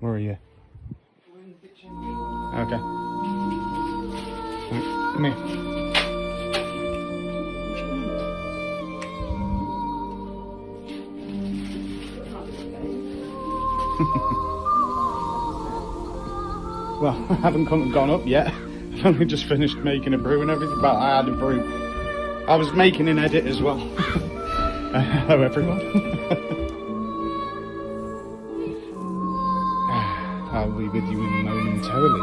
Where are you? Okay. Right, come here. Well, I haven't gone up yet. I've only just finished making a brew and everything. Well, I had a brew. I was making an edit as well. Hello, everyone. I'll be with you momentarily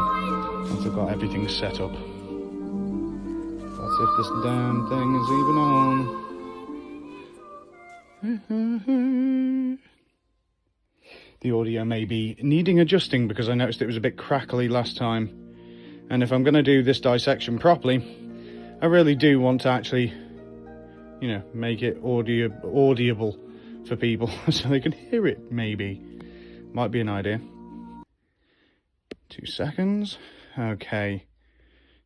once I've got everything set up. Let's see if this damn thing is even on. The audio may be needing adjusting because I noticed it was a bit crackly last time. And if I'm going to do this dissection properly, I really do want to actually, you know, make it audible for people so they can hear it, maybe. Might be an idea. 2 seconds. Okay.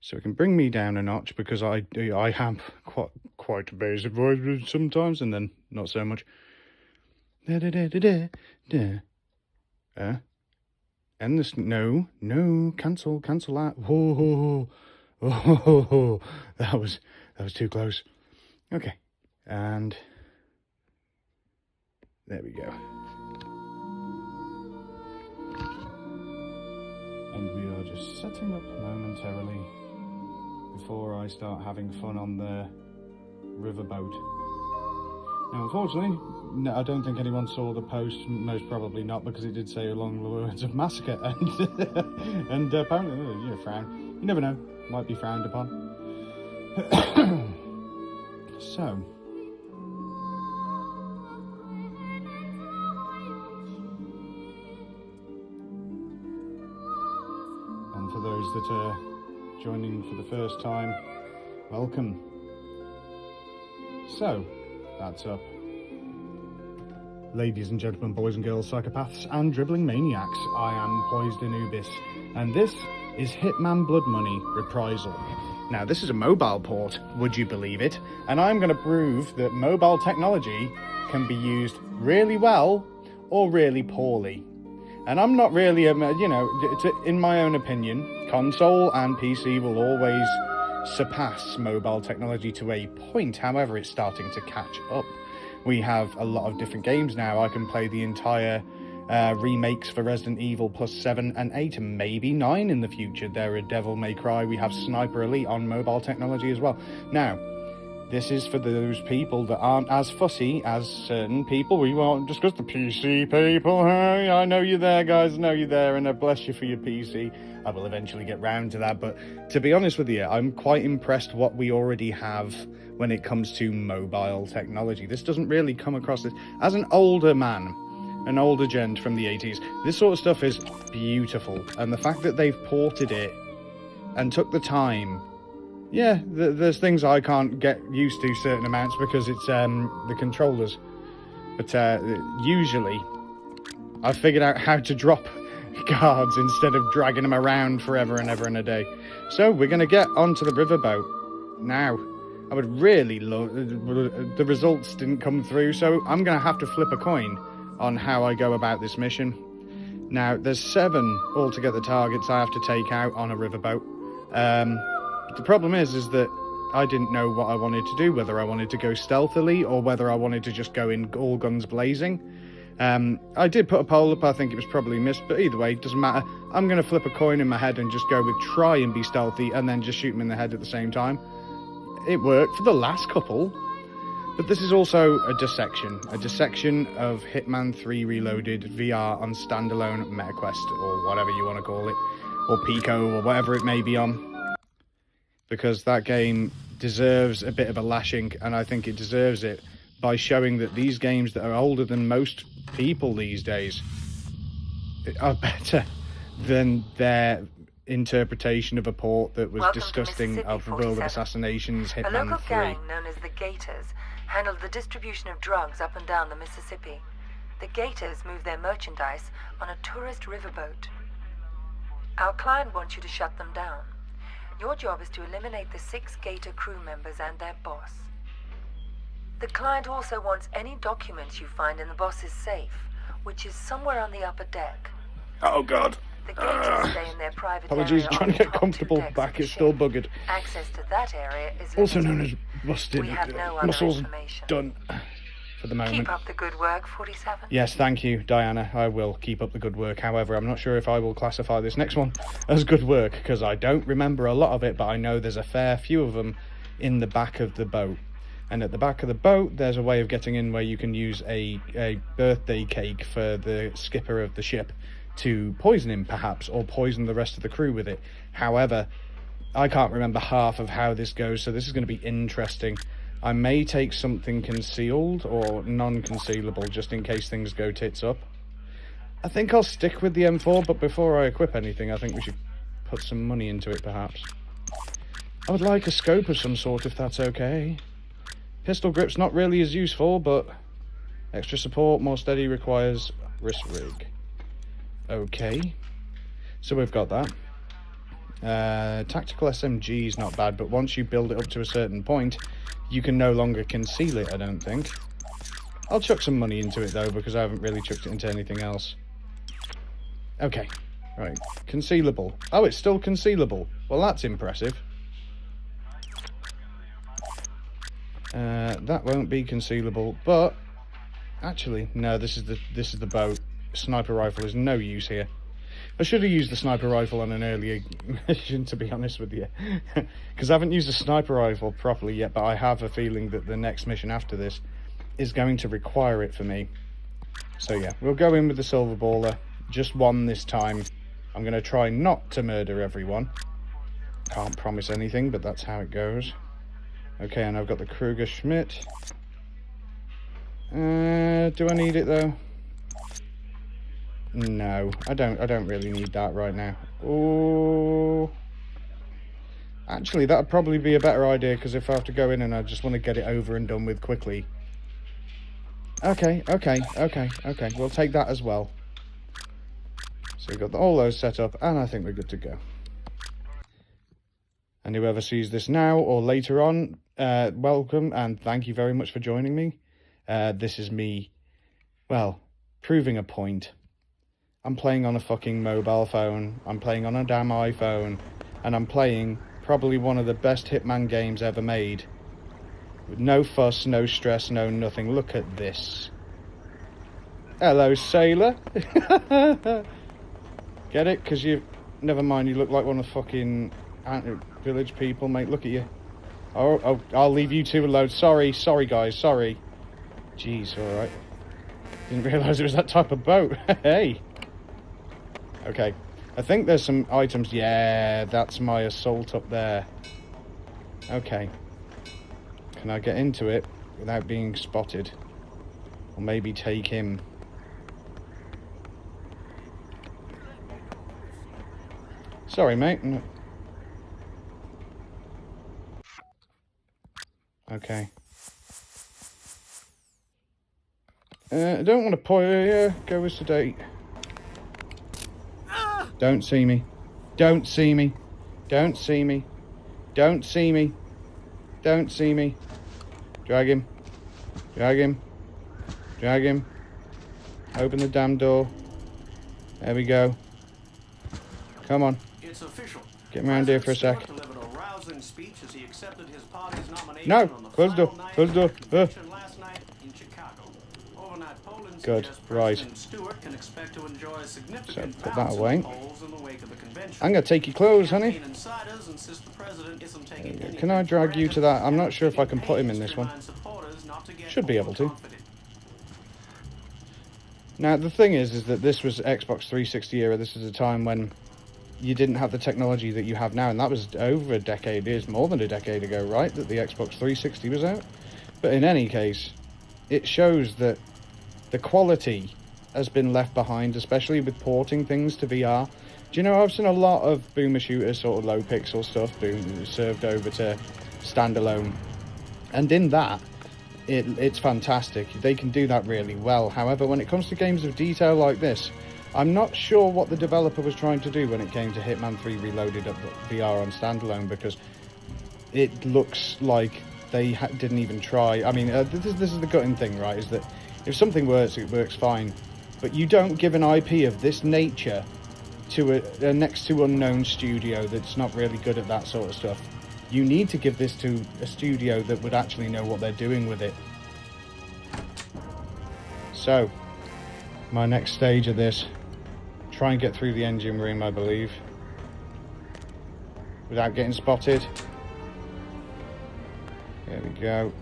So it can bring me down a notch because I have quite a basic voice sometimes and then not so much. And this, no, cancel that. Oh, that was too close. Okay, and there we go. And we are just setting up momentarily before I start having fun on the riverboat. Now, unfortunately, no, I don't think anyone saw the post, most probably not, because it did say along the words of massacre, and apparently, you know, frown. You never know, might be frowned upon. So, and for those that are joining for the first time, welcome. So, that's up. Ladies and gentlemen, boys and girls, psychopaths and dribbling maniacs, I am Poised Anubis, and this is Hitman Blood Money Reprisal. Now, this is a mobile port, would you believe it? And I'm going to prove that mobile technology can be used really well or really poorly. And I'm not really, you know, in my own opinion, console and PC will always surpass mobile technology to a point. However, it's starting to catch up. We have a lot of different games now. I can play the entire remakes for Resident Evil plus 7 and 8 and maybe 9 in the future. There are Devil May Cry. We have Sniper Elite on mobile technology as well. Now, this is for those people that aren't as fussy as certain people. We won't discuss the PC people. Hey, I know you're there, guys. I know you're there, and I bless you for your PC. I will eventually get round to that. But to be honest with you, I'm quite impressed what we already have when it comes to mobile technology. This doesn't really come across this. As an older man, an older gent from the 80s, this sort of stuff is beautiful. And the fact that they've ported it and took the time. Yeah, there's things I can't get used to certain amounts because it's the controllers. But usually, I've figured out how to drop guards instead of dragging them around forever and ever and a day. So we're going to get onto the riverboat now. I would really love... The results didn't come through, so I'm going to have to flip a coin on how I go about this mission. Now, there's 7 altogether targets I have to take out on a riverboat. The problem is that I didn't know what I wanted to do, whether I wanted to go stealthily or whether I wanted to just go in all guns blazing. I did put a poll up, I think it was probably missed, but either way, it doesn't matter. I'm going to flip a coin in my head and just go with try and be stealthy and then just shoot him in the head at the same time. It worked for the last couple, but this is also a dissection of Hitman 3 Reloaded VR on standalone MetaQuest, or whatever you want to call it, or Pico, or whatever it may be on. Because that game deserves a bit of a lashing, and I think it deserves it by showing that these games that are older than most people these days are better than their interpretation of a port that was disgusting of World of Assassinations Hitman 3. A local gang known as the Gators handled the distribution of drugs up and down the Mississippi. The Gators move their merchandise on a tourist riverboat. Our client wants you to shut them down. Your job is to eliminate the 6 Gator crew members and their boss. The client also wants any documents you find in the boss's safe, which is somewhere on the upper deck. Oh god. The gators stay in their private Apologies, area trying on to the get top comfortable. 2 decks of Back the is still ship. buggered. Access to that area is Also known limited. as busted. We have no other Muscles information. done for the moment. Keep up the good work, 47. Yes, thank you, Diana. I will keep up the good work. However, I'm not sure if I will classify this next one as good work, because I don't remember a lot of it, but I know there's a fair few of them in the back of the boat. And at the back of the boat, there's a way of getting in where you can use a birthday cake for the skipper of the ship to poison him, perhaps, or poison the rest of the crew with it. However, I can't remember half of how this goes, so this is going to be interesting. I may take something concealed or non-concealable just in case things go tits up. I think I'll stick with the M4, but before I equip anything, I think we should put some money into it, perhaps. I would like a scope of some sort, if that's okay. Pistol grip's not really as useful, but extra support, more steady, requires wrist rig. Okay, so we've got that. Tactical SMG is not bad, but once you build it up to a certain point, you can no longer conceal it, I don't think. I'll chuck some money into it, though, because I haven't really chucked it into anything else. Okay, right, concealable. Oh, it's still concealable. Well, that's impressive. That won't be concealable, but actually, no, this is the boat. Sniper rifle is no use here. I should have used the sniper rifle on an earlier mission, to be honest with you, because I haven't used a sniper rifle properly yet, but I have a feeling that the next mission after this is going to require it for me. So yeah, we'll go in with the silver baller, just one this time. I'm going to try not to murder everyone. Can't promise anything, but that's how it goes. Okay, and I've got the Kruger Schmidt. Do I need it though? No, I don't really need that right now. Oh, actually, that'd probably be a better idea, because if I have to go in and I just want to get it over and done with quickly. Okay, we'll take that as well. So we've got all those set up, and I think we're good to go. And whoever sees this now or later on, welcome, and thank you very much for joining me. This is me, well, proving a point. I'm playing on a fucking mobile phone, I'm playing on a damn iPhone, and I'm playing probably one of the best Hitman games ever made. With no fuss, no stress, no nothing. Look at this. Hello, sailor. Get it? Because you... Never mind, you look like one of the fucking village people, mate. Look at you. Oh, I'll leave you two alone. Sorry, guys, sorry. Jeez, alright. Didn't realise it was that type of boat. Hey. Okay, I think there's some items. Yeah, that's my assault up there. Okay. Can I get into it without being spotted? Or maybe take him? Sorry, mate. No. Okay. I don't want to go with sedate. Don't see me. Don't see me. Don't see me. Don't see me. Don't see me. Drag him. Drag him. Drag him. Open the damn door. There we go. Come on. It's official. Get me around here for a sec. Delivered a rousing speech as he accepted his party's nomination No! on the Close the door. final night Close the door. of the convention last night in Chicago. Overnight polling Good. suggests Right. President Stewart can expect to enjoy a significant So, put that bounce in away. the polls in the wake of the convention. I'm going to take your clothes, honey. Campaign insiders insist the president isn't taking anything Can I drag you to that? I'm not sure if I can put him in this one. Remind supporters not to get Should be able to. overconfident. Now, the thing is that this was Xbox 360 era. This is a time when you didn't have the technology that you have now, and that was over a decade, it is more than a decade ago, right, that the Xbox 360 was out? But in any case, it shows that the quality has been left behind, especially with porting things to VR. Do you know, I've seen a lot of boomer shooters, sort of low pixel stuff, being served over to standalone, and in that, it's fantastic. They can do that really well. However, when it comes to games of detail like this, I'm not sure what the developer was trying to do when it came to Hitman 3 Reloaded at VR on standalone, because it looks like they didn't even try. I mean, this is the gutting thing, right, is that if something works, it works fine. But you don't give an IP of this nature to a next to unknown studio that's not really good at that sort of stuff. You need to give this to a studio that would actually know what they're doing with it. So, my next stage of this, try and get through the engine room, I believe, without getting spotted. There we go.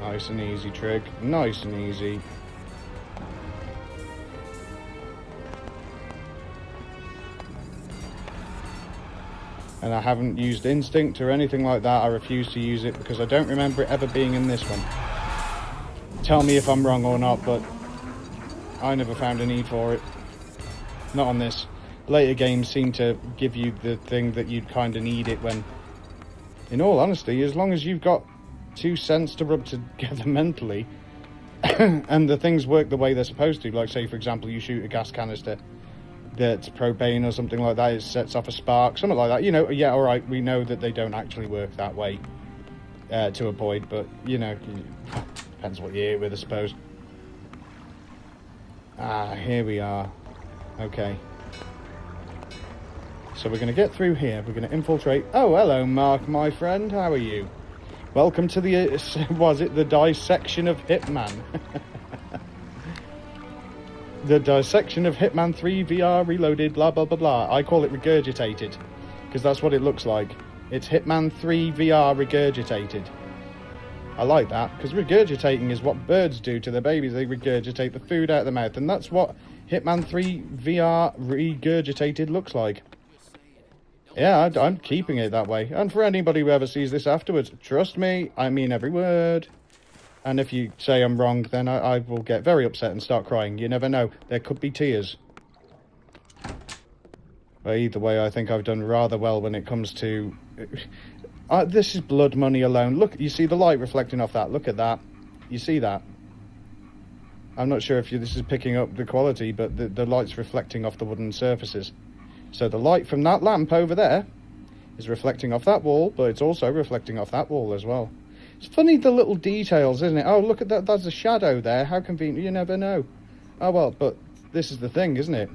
Nice and easy, Trig. Nice and easy. And I haven't used Instinct or anything like that. I refuse to use it because I don't remember it ever being in this one. Tell me if I'm wrong or not, but I never found a need for it. Not on this. Later games seem to give you the thing that you'd kind of need it when, in all honesty, as long as you've got 2 cents to rub together mentally and the things work the way they're supposed to, like say for example you shoot a gas canister that's propane or something like that, it sets off a spark, something like that, you know. Yeah, all right, we know that they don't actually work that way to a point, but you know, depends what you're here with, I suppose. Here we are. Okay, so we're going to get through here, we're going to infiltrate. Oh, hello Mark, my friend, how are you? Welcome to the, was it the dissection of Hitman? The dissection of Hitman 3 VR Reloaded, blah, blah, blah, blah. I call it regurgitated, because that's what it looks like. It's Hitman 3 VR regurgitated. I like that, because regurgitating is what birds do to their babies. They regurgitate the food out of the mouth, and that's what Hitman 3 VR regurgitated looks like. Yeah, I'm keeping it that way. And for anybody who ever sees this afterwards, trust me, I mean every word. And if you say I'm wrong, then I will get very upset and start crying. You never know. There could be tears. But either way, I think I've done rather well when it comes to... this is blood money alone. Look, you see the light reflecting off that. Look at that. You see that? I'm not sure if this is picking up the quality, but the light's reflecting off the wooden surfaces. So the light from that lamp over there is reflecting off that wall, but it's also reflecting off that wall as well. It's funny, the little details, isn't it? Oh, look at that, there's a shadow there. How convenient, you never know. Oh, well, but this is the thing, isn't it?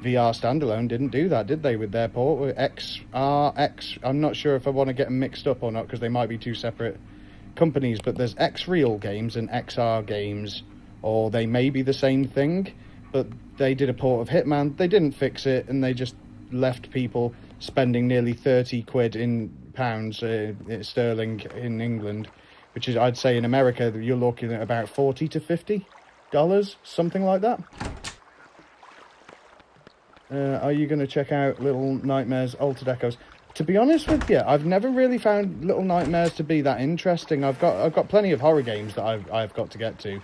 VR Standalone didn't do that, did they, with their port? With XRX, I'm not sure if I want to get them mixed up or not, because they might be two separate companies, but there's X-Real games and XR games, or they may be the same thing, but they did a port of Hitman, they didn't fix it, and they just left people spending nearly 30 quid in pounds sterling in England, which is, I'd say in America you're looking at about $40 to $50, something like that. Are you going to check out Little Nightmares Altered Echoes? To be honest with you, I've never really found Little Nightmares to be that interesting. I've got plenty of horror games that I've got to get to,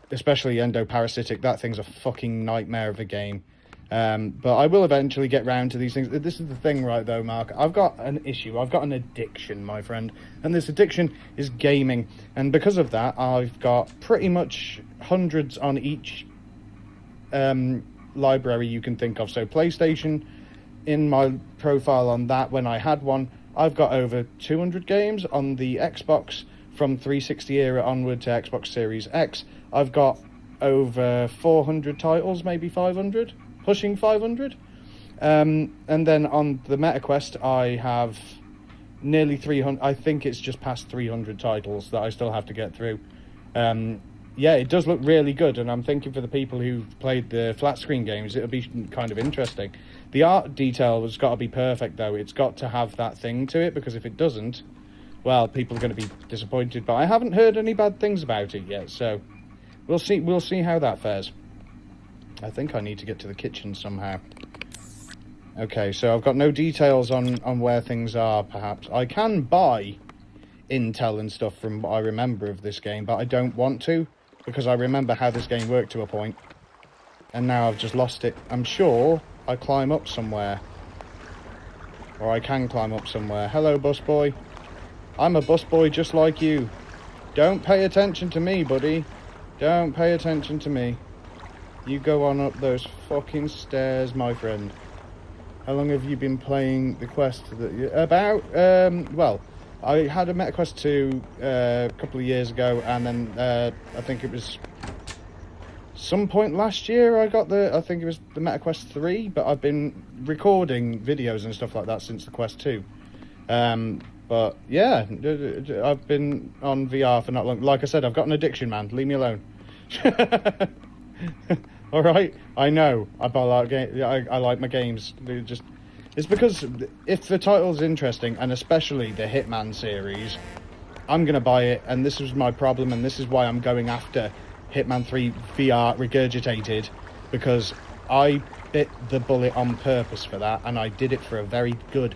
especially Endoparasitic. That thing's a fucking nightmare of a game. But I will eventually get round to these things. This is the thing, right, though, Mark. I've got an issue. I've got an addiction, my friend. And this addiction is gaming. And because of that, I've got pretty much hundreds on each library you can think of. So PlayStation, in my profile on that, when I had one, I've got over 200 games. On the Xbox, from 360 era onward to Xbox Series X, I've got over 400 titles, maybe 500. Pushing 500, and then on the MetaQuest I have nearly 300. I think it's just past 300 titles that I still have to get through. Yeah, it does look really good, and I'm thinking for the people who've played the flat screen games, it'll be kind of interesting. The art detail has got to be perfect, though. It's got to have that thing to it, because if it doesn't, well, people are going to be disappointed. But I haven't heard any bad things about it yet, so we'll see how that fares. I think I need to get to the kitchen somehow. Okay, so I've got no details on where things are, perhaps. I can buy intel and stuff from what I remember of this game, but I don't want to, because I remember how this game worked to a point. And now I've just lost it. I'm sure I climb up somewhere. Or I can climb up somewhere. Hello, busboy. I'm a busboy just like you. Don't pay attention to me, buddy. Don't pay attention to me. You go on up those fucking stairs, my friend. How long have you been playing the quest? Well, I had a MetaQuest 2 a couple of years ago, and then I think it was some point last year I got I think it was the MetaQuest 3, but I've been recording videos and stuff like that since the Quest 2. But yeah, I've been on VR for not long. Like I said, I've got an addiction, man. Leave me alone. All right, I know. I like my games. It's because if the title's interesting, and especially the Hitman series, I'm gonna buy it. And this is my problem, and this is why I'm going after Hitman 3 VR Regurgitated, because I bit the bullet on purpose for that, and I did it for a very good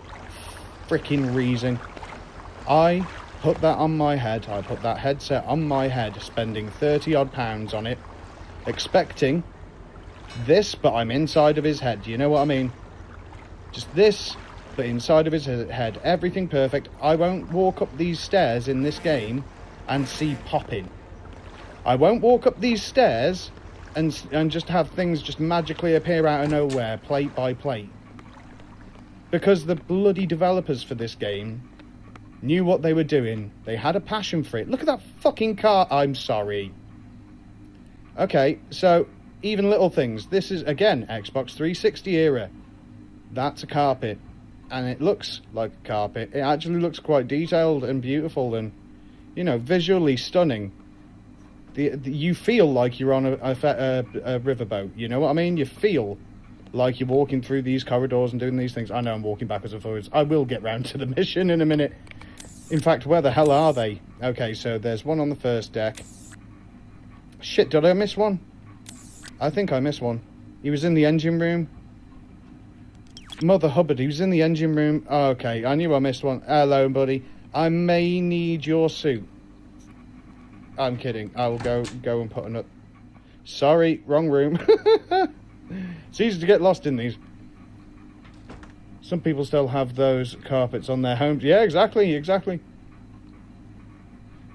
freaking reason. I put that on my head. I put that headset on my head, spending 30 odd pounds on it, expecting this, but I'm inside of his head. Do you know what I mean? Just this, but inside of his head. Everything perfect. I won't walk up these stairs in this game and see popping. I won't walk up these stairs and just have things just magically appear out of nowhere, plate by plate. Because the bloody developers for this game knew what they were doing. They had a passion for it. Look at that fucking car. I'm sorry. Okay, so even little things. This is, again, Xbox 360 era. That's a carpet. And it looks like a carpet. It actually looks quite detailed and beautiful and, you know, visually stunning. You feel like you're on a riverboat. You know what I mean? You feel like you're walking through these corridors and doing these things. I know I'm walking backwards and forwards. I will get round to the mission in a minute. In fact, where the hell are they? Okay, so there's one on the first deck. Shit, did I miss one? I think I missed one. He was in the engine room. Mother Hubbard, he was in the engine room. Oh, okay, I knew I missed one. Hello, buddy. I may need your suit. I'm kidding. I will go and put another... Sorry, wrong room. It's easy to get lost in these. Some people still have those carpets on their homes. Yeah, exactly.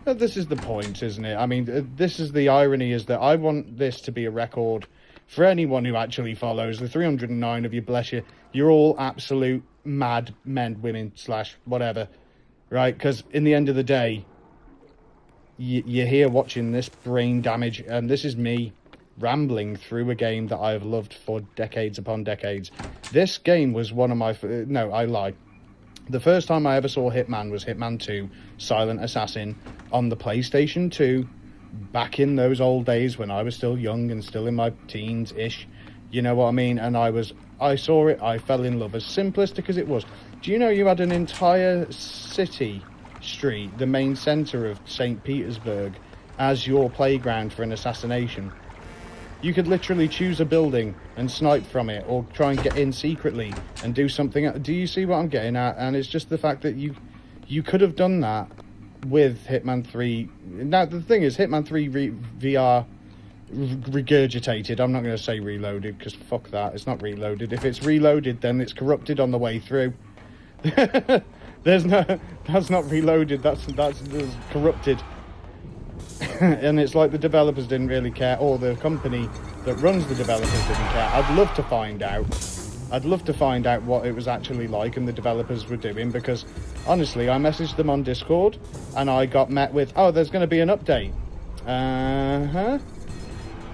But this is the point, isn't it? I mean, this is the irony, is that I want this to be a record for anyone who actually follows. The 309 of you, bless you. You're all absolute mad men, women, / whatever. Right? Because in the end of the day, you're here watching this brain damage, and this is me rambling through a game that I've loved for decades upon decades. This game was one of my... No, I lie. The first time I ever saw Hitman was Hitman 2, Silent Assassin, on the PlayStation 2, back in those old days when I was still young and still in my teens-ish. You know what I mean? And I saw it, I fell in love, as simplistic as it was. Do you know you had an entire city street, the main centre of St. Petersburg, as your playground for an assassination? You could literally choose a building and snipe from it, or try and get in secretly and do something. Do you see what I'm getting at? And it's just the fact that you could have done that with Hitman 3. Now, the thing is, Hitman 3 VR regurgitated. I'm not going to say reloaded, because fuck that. It's not reloaded. If it's reloaded, then it's corrupted on the way through. That's not reloaded. That's corrupted. And it's like the developers didn't really care, or the company that runs the developers didn't care. I'd love to find out what it was actually like and the developers were doing, because honestly, I messaged them on Discord and I got met with, oh, there's going to be an update.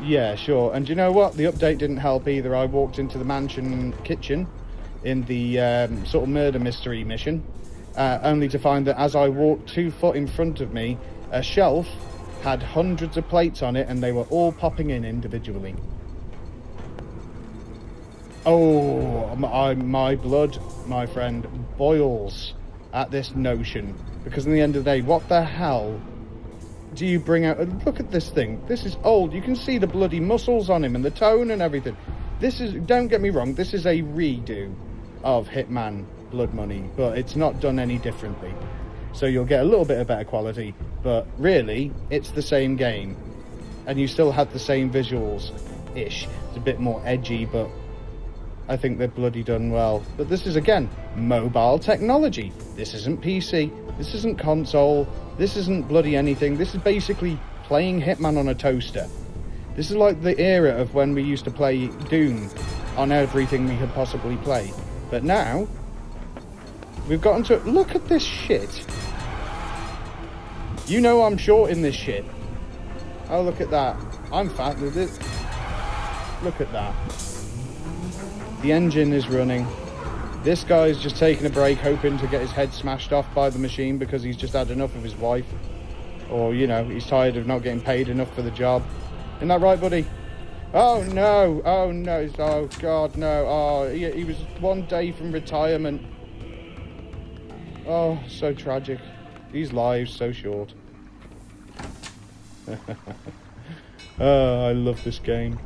Yeah, sure. And you know what? The update didn't help either. I walked into the mansion kitchen in the sort of murder mystery mission, only to find that as I walked 2 foot in front of me, a shelf had hundreds of plates on it, and they were all popping in individually. Oh, my blood, my friend, boils at this notion. Because in the end of the day, what the hell do you bring out? Look at this thing. This is old. You can see the bloody muscles on him and the tone and everything. This is, don't get me wrong, this is a redo of Hitman Blood Money, but it's not done any differently. So you'll get a little bit of better quality, but really, it's the same game. And you still have the same visuals-ish. It's a bit more edgy, but I think they're bloody done well. But this is, again, mobile technology. This isn't PC. This isn't console. This isn't bloody anything. This is basically playing Hitman on a toaster. This is like the era of when we used to play Doom on everything we could possibly play. But now, we've gotten to... Look at this shit. You know I'm short in this shit. Oh, look at that. I'm fat with it. Look at that. The engine is running. This guy's just taking a break, hoping to get his head smashed off by the machine because he's just had enough of his wife. Or, you know, he's tired of not getting paid enough for the job. Isn't that right, buddy? Oh, no. Oh, no. Oh, God, no. Oh, he was one day from retirement. Oh, so tragic. These lives so short. Oh, I love this game.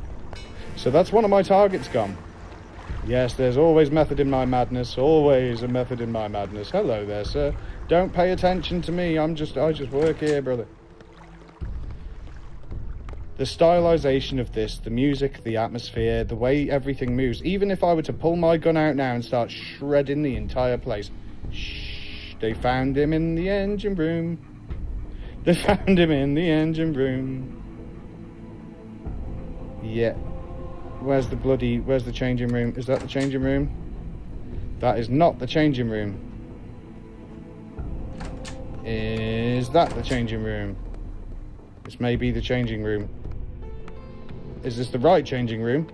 So that's one of my targets gone. Yes, there's always method in my madness. Always a method in my madness. Hello there, sir. Don't pay attention to me. I just work here, brother. The stylization of this, the music, the atmosphere, the way everything moves. Even if I were to pull my gun out now and start shredding the entire place. Shh, they found him in the engine room. They found him in the engine room. Yeah. Where's the changing room? Is that the changing room? That is not the changing room. Is that the changing room? This may be the changing room. Is this the right changing room?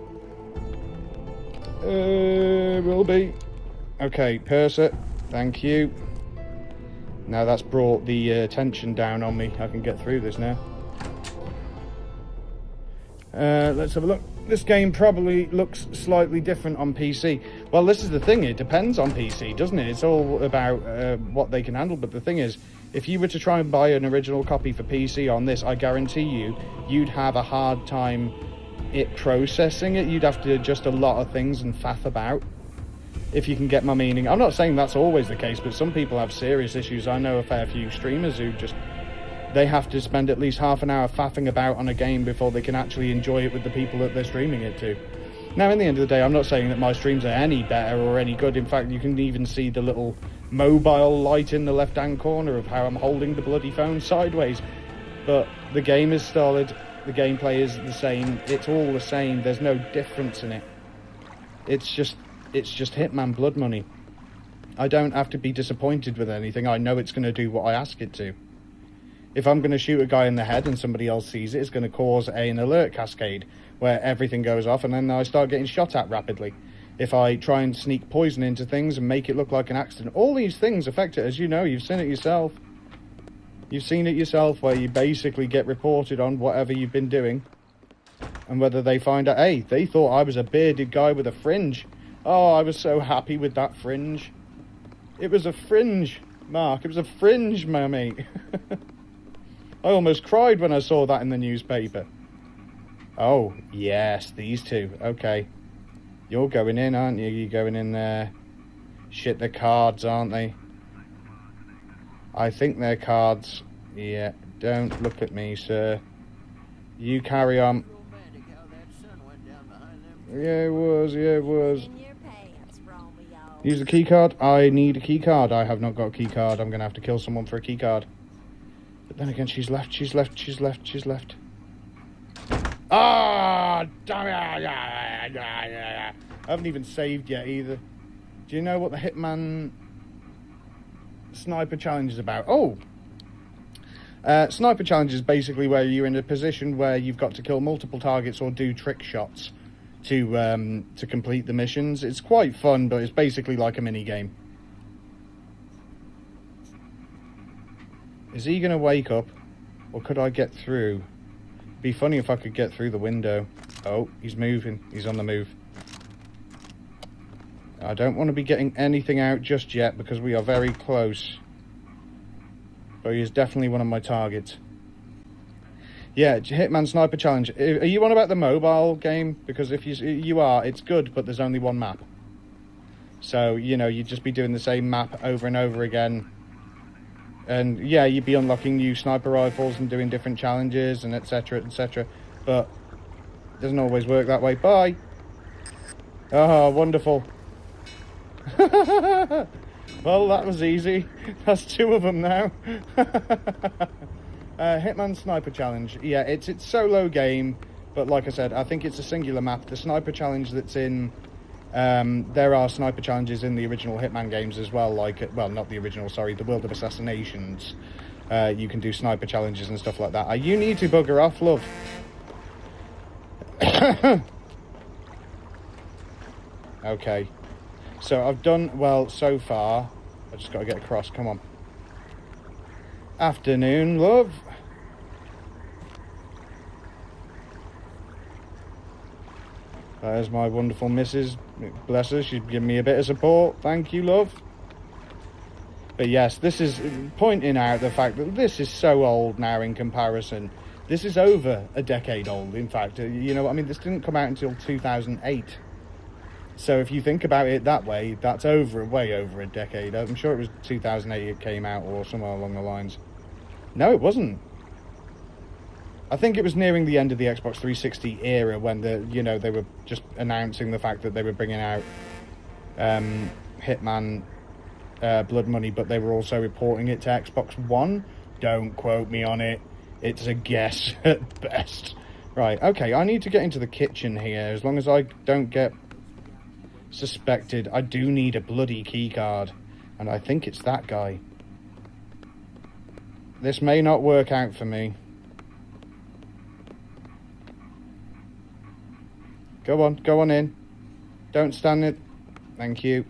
Will be. Okay, purser. Thank you. Now that's brought the tension down on me. I can get through this now. Let's have a look. This game probably looks slightly different on PC. Well, this is the thing. It depends on PC, doesn't it? It's all about what they can handle. But the thing is, if you were to try and buy an original copy for PC on this, I guarantee you'd have a hard time processing it. You'd have to adjust a lot of things and faff about. If you can get my meaning. I'm not saying that's always the case, but some people have serious issues. I know a fair few streamers who they have to spend at least half an hour faffing about on a game before they can actually enjoy it with the people that they're streaming it to. Now, in the end of the day, I'm not saying that my streams are any better or any good. In fact, you can even see the little mobile light in the left-hand corner of how I'm holding the bloody phone sideways. But the game is solid. The gameplay is the same. It's all the same. There's no difference in it. It's just Hitman Blood Money. I don't have to be disappointed with anything. I know it's going to do what I ask it to. If I'm going to shoot a guy in the head and somebody else sees it, it's going to cause an alert cascade where everything goes off and then I start getting shot at rapidly. If I try and sneak poison into things and make it look like an accident, all these things affect it, as you know. You've seen it yourself. You've seen it yourself where you basically get reported on whatever you've been doing. And whether they find out, hey, they thought I was a bearded guy with a fringe. Oh, I was so happy with that fringe. It was a fringe, Mark. It was a fringe, my mate. I almost cried when I saw that in the newspaper. Oh, yes, these two. Okay. You're going in, aren't you? You're going in there. Shit, they're cards, aren't they? I think they're cards. Yeah, don't look at me, sir. You carry on. Yeah, it was. Yeah, it was. Use the key card. I need a key card. I have not got a key card. I'm going to have to kill someone for a key card. But then again, she's left. Ah, damn it. I haven't even saved yet either. Do you know what the Hitman Sniper Challenge is about? Oh! Sniper Challenge is basically where you're in a position where you've got to kill multiple targets or do trick shots to complete the missions. It's quite fun, but it's basically like a mini game. Is he going to wake up? Or could I get through? It'd be funny if I could get through the window. Oh, he's moving. He's on the move. I don't want to be getting anything out just yet because we are very close. But he is definitely one of my targets. Yeah, Hitman Sniper Challenge. Are you on about the mobile game? Because if you are, it's good, but there's only one map. So, you know, you'd just be doing the same map over and over again. And, yeah, you'd be unlocking new sniper rifles and doing different challenges and etc, etc. But it doesn't always work that way. Bye! Oh, wonderful. Well, that was easy. That's two of them now. Hitman Sniper Challenge. Yeah, it's solo game, but like I said, I think it's a singular map. The Sniper Challenge that's in... there are Sniper Challenges in the original Hitman games as well, like... Well, not the original, sorry, the World of Assassinations. You can do sniper challenges and stuff like that. You need to bugger off, love. Okay. So I've done well so far. I just got to get across. Come on. Afternoon, love. There's my wonderful missus. Bless her. She's given me a bit of support. Thank you, love. But yes, this is pointing out the fact that this is so old now in comparison. This is over a decade old, in fact. You know, I mean, this didn't come out until 2008. So if you think about it that way, that's way over a decade. I'm sure it was 2008 it came out, or somewhere along the lines. No, it wasn't. I think it was nearing the end of the Xbox 360 era when they were just announcing the fact that they were bringing out Hitman Blood Money, but they were also reporting it to Xbox One. Don't quote me on it. It's a guess at best. Right, okay, I need to get into the kitchen here. As long as I don't get suspected. I do need a bloody key card, and I think it's that guy. This may not work out for me. Go on in. Don't stand it. Thank you.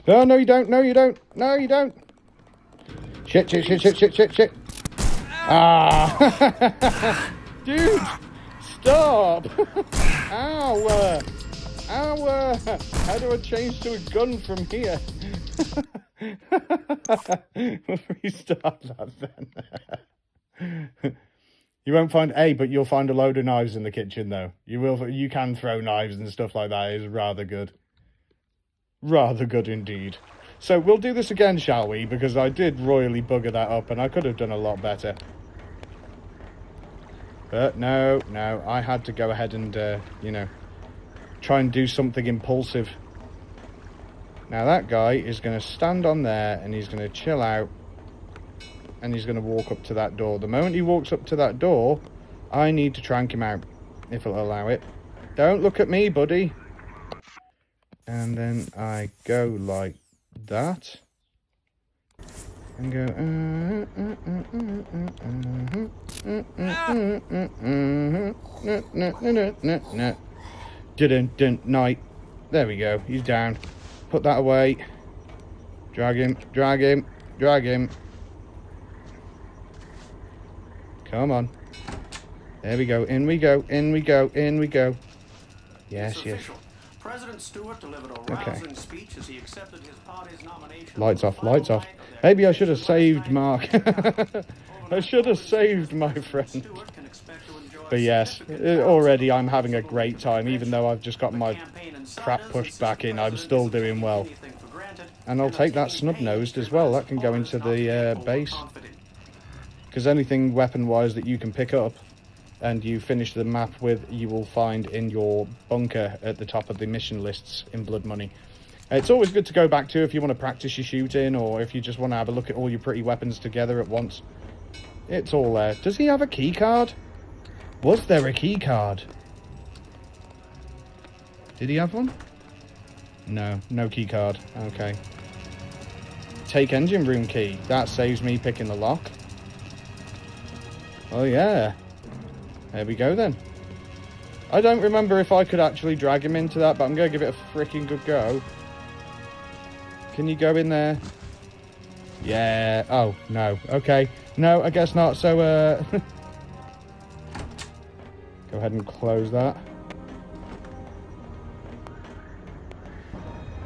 Oh, no you don't, no you don't, no you don't. Shit. Ah! Dude, stop! Ow! Ow! How do I change to a gun from here? We'll restart that then. You won't find but you'll find a load of knives in the kitchen though. You can throw knives and stuff like that. It is rather good. Rather good indeed. So we'll do this again, shall we? Because I did royally bugger that up and I could have done a lot better. But no, I had to go ahead and, try and do something impulsive. Now that guy is going to stand on there and he's going to chill out and he's going to walk up to that door. The moment he walks up to that door, I need to trank him out, if it'll allow it. Don't look at me, buddy. And then I go like that. And go... Didn't night. There we go. He's down. Put that away. Drag him. Come on. There we go. In we go. Yes. President Stewart delivered a rousing speech as he accepted his party's nomination. Lights off. Maybe I should have saved Mark. I should have saved my friend. But yes, already I'm having a great time. Even though I've just got my crap pushed back in, I'm still doing well. And I'll take that snub-nosed as well. That can go into the base. Because anything weapon-wise that you can pick up and you finish the map with, you will find in your bunker at the top of the mission lists in Blood Money. It's always good to go back to if you want to practice your shooting, or if you just want to have a look at all your pretty weapons together at once. It's all there. Does he have a key card? Was there a key card? Did he have one? No key card. Okay. Take engine room key. That saves me picking the lock. Oh yeah. There we go then. I don't remember if I could actually drag him into that, but I'm going to give it a freaking good go. Can you go in there? Yeah. Oh, no. Okay. No, I guess not. So, go ahead and close that.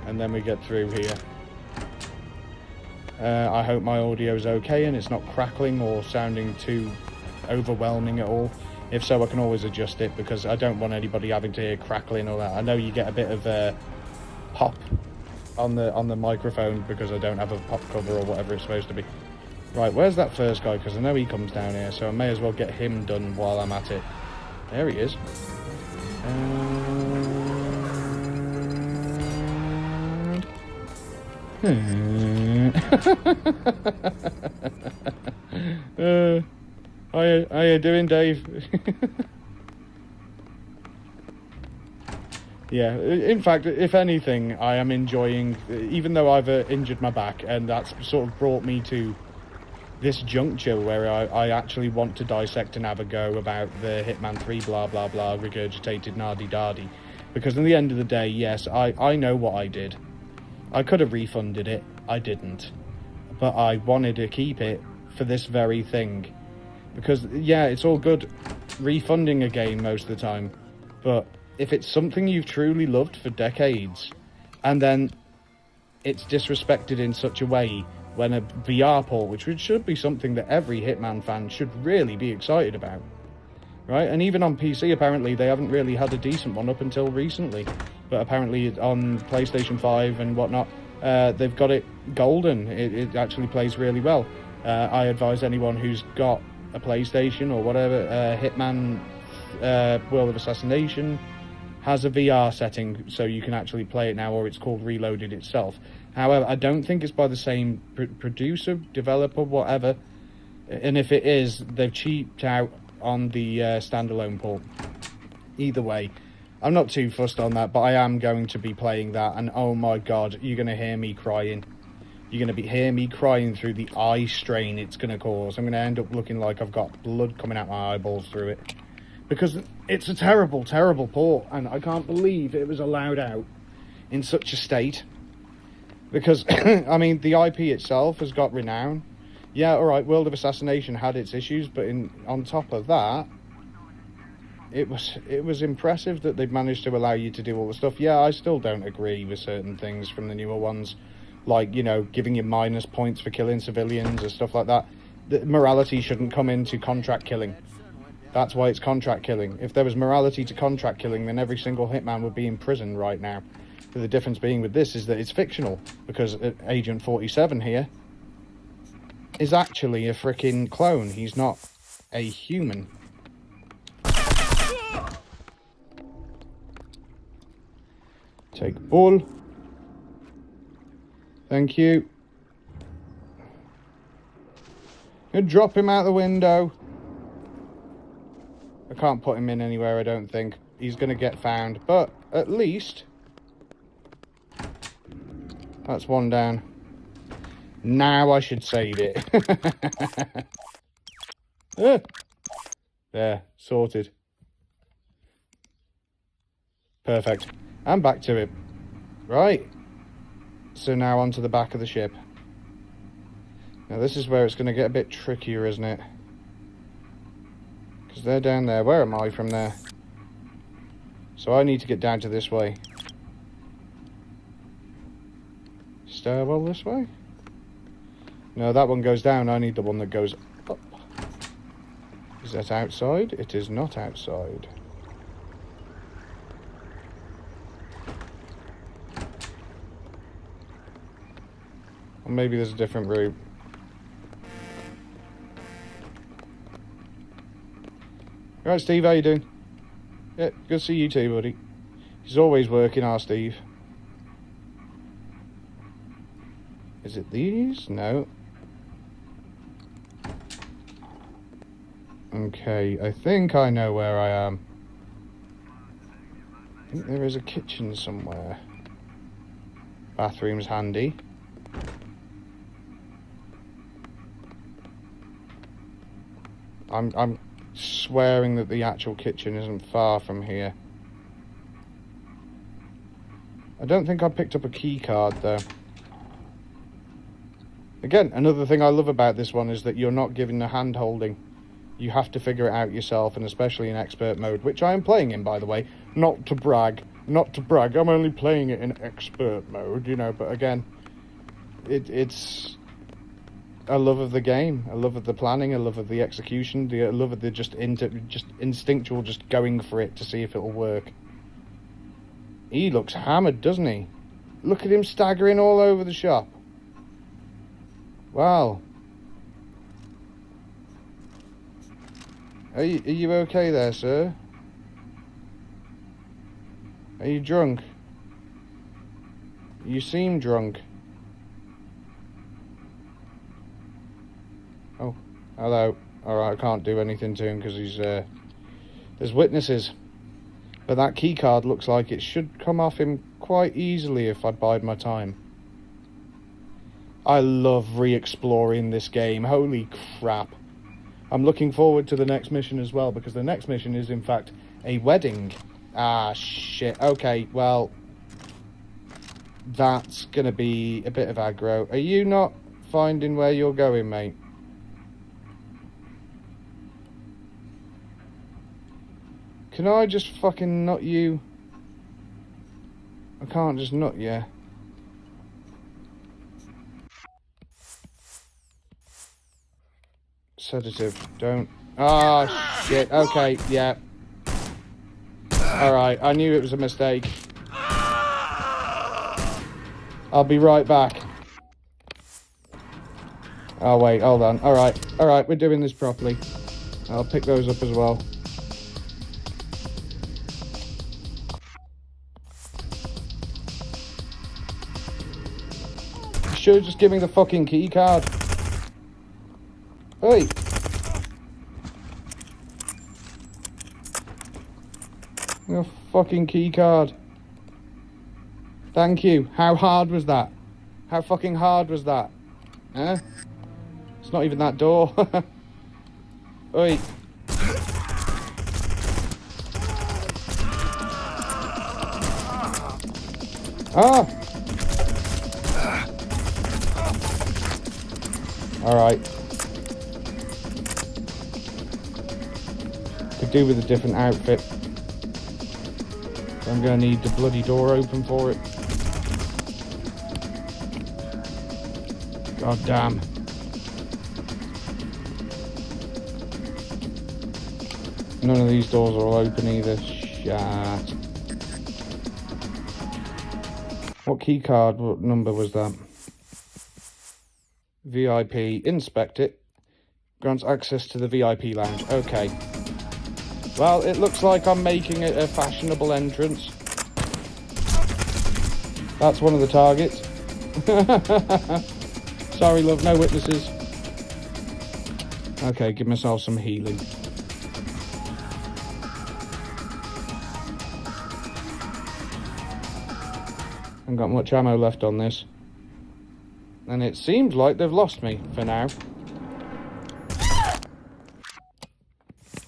And then we get through here. I hope my audio is okay and it's not crackling or sounding too overwhelming at all. If so, I can always adjust it, because I don't want anybody having to hear crackling or that. I know you get a bit of pop on the microphone because I don't have a pop cover or whatever it's supposed to be. Right, where's that first guy? Because I know he comes down here, so I may as well get him done while I'm at it. There he is. How you doing, Dave? Yeah, in fact, if anything, I am enjoying, even though I've injured my back, and that's sort of brought me to this juncture where I actually want to dissect and have a go about the Hitman 3 blah blah blah regurgitated nardy-dardy. Because in the end of the day, yes, I know what I did. I could have refunded it, I didn't. But I wanted to keep it for this very thing. Because, yeah, it's all good refunding a game most of the time, but if it's something you've truly loved for decades, and then it's disrespected in such a way when a VR port, which should be something that every Hitman fan should really be excited about, right? And even on PC, apparently, they haven't really had a decent one up until recently, but apparently on PlayStation 5 and whatnot, they've got it golden. It actually plays really well. I advise anyone who's got a PlayStation or whatever, Hitman World of Assassination has a VR setting, so you can actually play it now, or it's called Reloaded itself. However, I don't think it's by the same producer, developer, whatever, and if it is, they've cheaped out on the standalone port. Either way, I'm not too fussed on that, but I am going to be playing that, and oh my god, you're going to hear me crying. You're going to hear me crying through the eye strain it's going to cause. I'm going to end up looking like I've got blood coming out my eyeballs through it. Because it's a terrible, terrible port, and I can't believe it was allowed out in such a state. Because, I mean, the IP itself has got renown. Yeah, alright, World of Assassination had its issues, but on top of that, it was impressive that they've managed to allow you to do all the stuff. Yeah, I still don't agree with certain things from the newer ones, like, you know, giving you minus points for killing civilians or stuff like that. The morality shouldn't come into contract killing. That's why it's contract killing. If there was morality to contract killing, then every single Hitman would be in prison right now. But the difference being with this is that it's fictional, because Agent 47 here is actually a freaking clone. He's not a human. Take ball. Thank you. You drop him out the window. I can't put him in anywhere, I don't think. He's going to get found. But at least that's one down. Now I should save it. There, sorted. Perfect. And back to it. Right. So now onto the back of the ship. Now this is where it's going to get a bit trickier, isn't it? Because they're down there. Where am I from there? So I need to get down to this way. Stairwell this way? No, that one goes down. I need the one that goes up. Is that outside? It is not outside. Or maybe there's a different route. Right, Steve, how you doing? Yeah, good to see you too, buddy. He's always working, our Steve. Is it these? No. Okay, I think I know where I am. I think there is a kitchen somewhere. Bathroom's handy. I'm swearing that the actual kitchen isn't far from here. I don't think I picked up a key card though. Again, another thing I love about this one is that you're not given a hand holding. You have to figure it out yourself, and especially in expert mode, which I am playing in, by the way. Not to brag, I'm only playing it in expert mode, you know, but again, it's a love of the game, a love of the planning, a love of the execution, a love of the just instinctual, just going for it to see if it'll work. He looks hammered, doesn't he? Look at him staggering all over the shop. Wow. Are you okay there, sir? Are you drunk? You seem drunk. Oh, hello. Alright, I can't do anything to him because he's, there's witnesses. But that keycard looks like it should come off him quite easily if I bide my time. I love re-exploring this game. Holy crap. I'm looking forward to the next mission as well, because the next mission is in fact a wedding. Ah, shit. Okay, well, that's gonna be a bit of aggro. Are you not finding where you're going, mate? Can I just fucking nut you? I can't just nut you. Sedative, don't. Ah, shit. Okay, yeah. Alright, I knew it was a mistake. I'll be right back. Oh, wait, hold on. Alright, we're doing this properly. I'll pick those up as well. Should have just given me the fucking key card. Hey! Your fucking key card. Thank you. How hard was that? How fucking hard was that? Huh? It's not even that door. Oi. Ah! Alright. Could do with a different outfit. I'm gonna need the bloody door open for it. God damn. None of these doors are open either. Shit. What key card, what number was that? VIP, inspect it. Grants access to the VIP lounge. Okay. Well, it looks like I'm making it a fashionable entrance. That's one of the targets. Sorry, love, no witnesses. Okay, give myself some healing. Haven't got much ammo left on this. And it seems like they've lost me for now.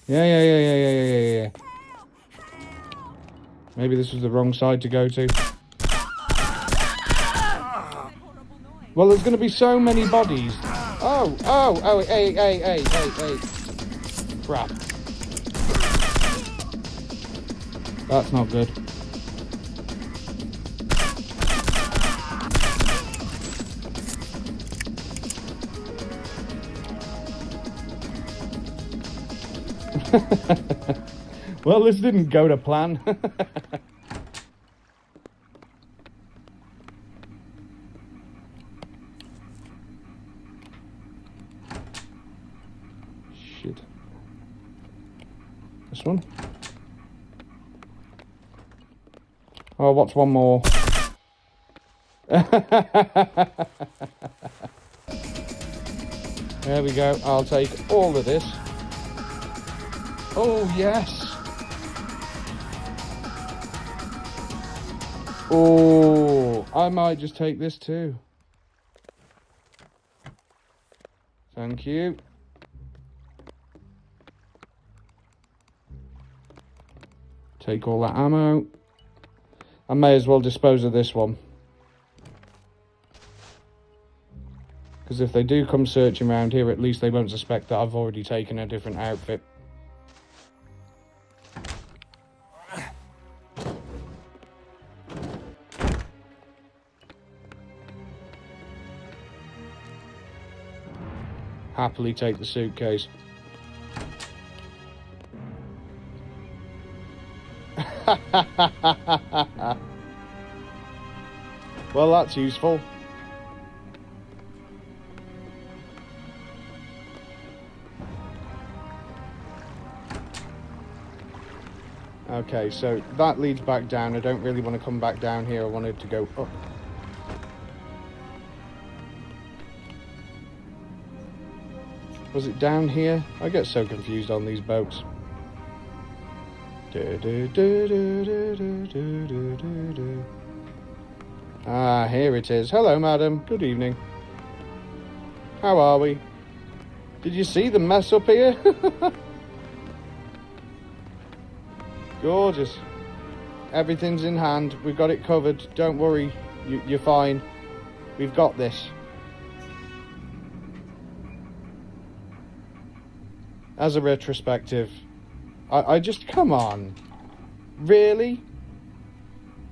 Yeah. Maybe this was the wrong side to go to. Well, there's going to be so many bodies. Oh, hey. Crap. That's not good. Well, this didn't go to plan. Shit. This one? Oh, what's one more? There we go. I'll take all of this. Oh, yes. Oh, I might just take this too. Thank you. Take all that ammo. I may as well dispose of this one. Because if they do come searching around here, at least they won't suspect that I've already taken a different outfit. Happily take the suitcase. Well, that's useful. Okay, so that leads back down. I don't really want to come back down here. I wanted to go up. Was it down here? I get so confused on these boats. Ah, here it is. Hello, madam. Good evening. How are we? Did you see the mess up here? Gorgeous. Everything's in hand. We've got it covered. Don't worry. You're fine. We've got this. As a retrospective, I just, come on. Really?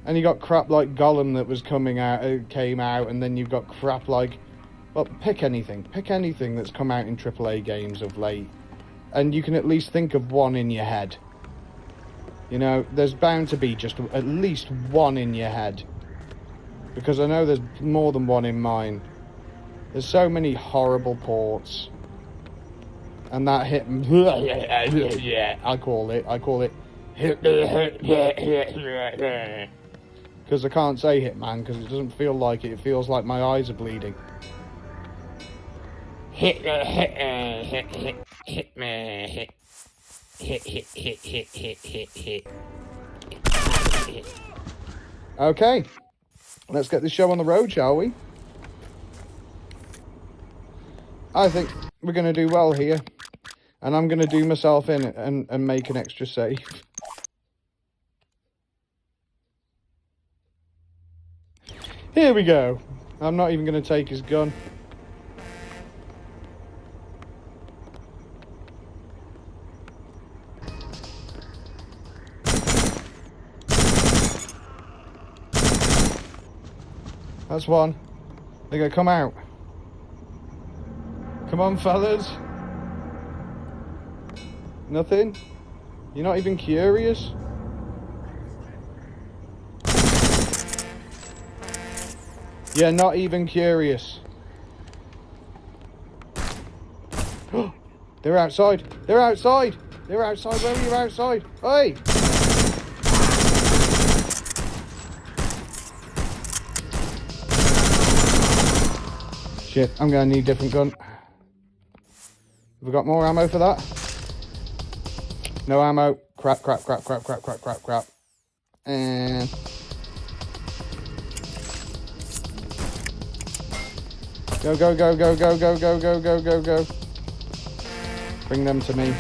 And you got crap like Gollum that was came out, and then you've got crap like, well, pick anything that's come out in AAA games of late, and you can at least think of one in your head. You know, there's bound to be just at least one in your head, because I know there's more than one in mine. There's so many horrible ports, and that hit, yeah, I call it, because I can't say Hitman because it doesn't feel like it. It feels like my eyes are bleeding. Hitman. Okay, let's get this show on the road, shall we? I think we're going to do well here, and I'm going to do myself in and make an extra save. Here we go. I'm not even going to take his gun. That's one. They're going to come out. Come on, fellas. Nothing? You're not even curious? Yeah, not even curious. They're outside. They're outside. They're outside. Where are you outside? Hey! Shit, I'm gonna need a different gun. Have we got more ammo for that? No ammo. Crap. And... Go. Bring them to me.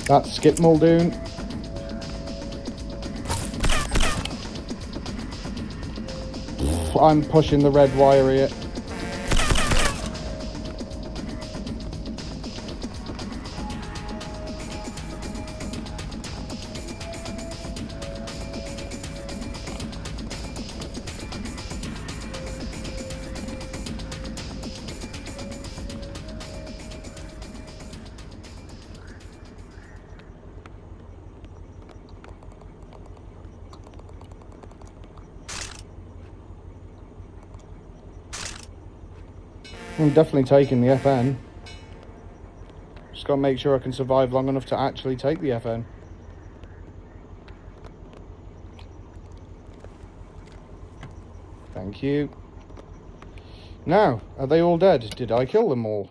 That's Skip Muldoon. I'm pushing the red wire here. I'm definitely taking the FN. Just got to make sure I can survive long enough to actually take the FN. Thank you. Now, are they all dead? Did I kill them all?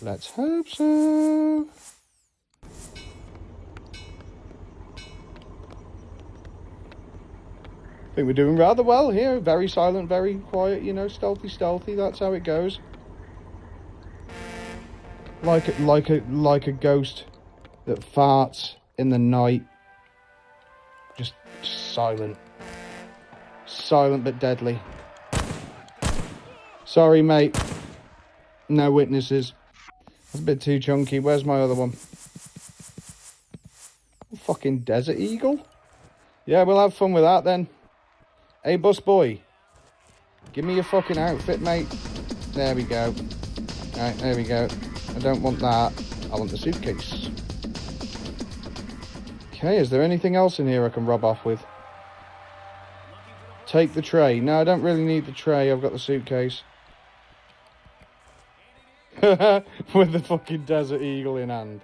Let's hope so. I think we're doing rather well here. Very silent, very quiet, you know, stealthy. That's how it goes. Like a ghost that farts in the night. Just silent. Silent but deadly. Sorry, mate. No witnesses. That's a bit too chunky. Where's my other one? Fucking Desert Eagle? Yeah, we'll have fun with that then. Hey, bus boy. Give me your fucking outfit, mate. There we go. Right, there we go. I don't want that. I want the suitcase. Okay, is there anything else in here I can rob off with? Take the tray. No, I don't really need the tray. I've got the suitcase. With the fucking Desert Eagle in hand.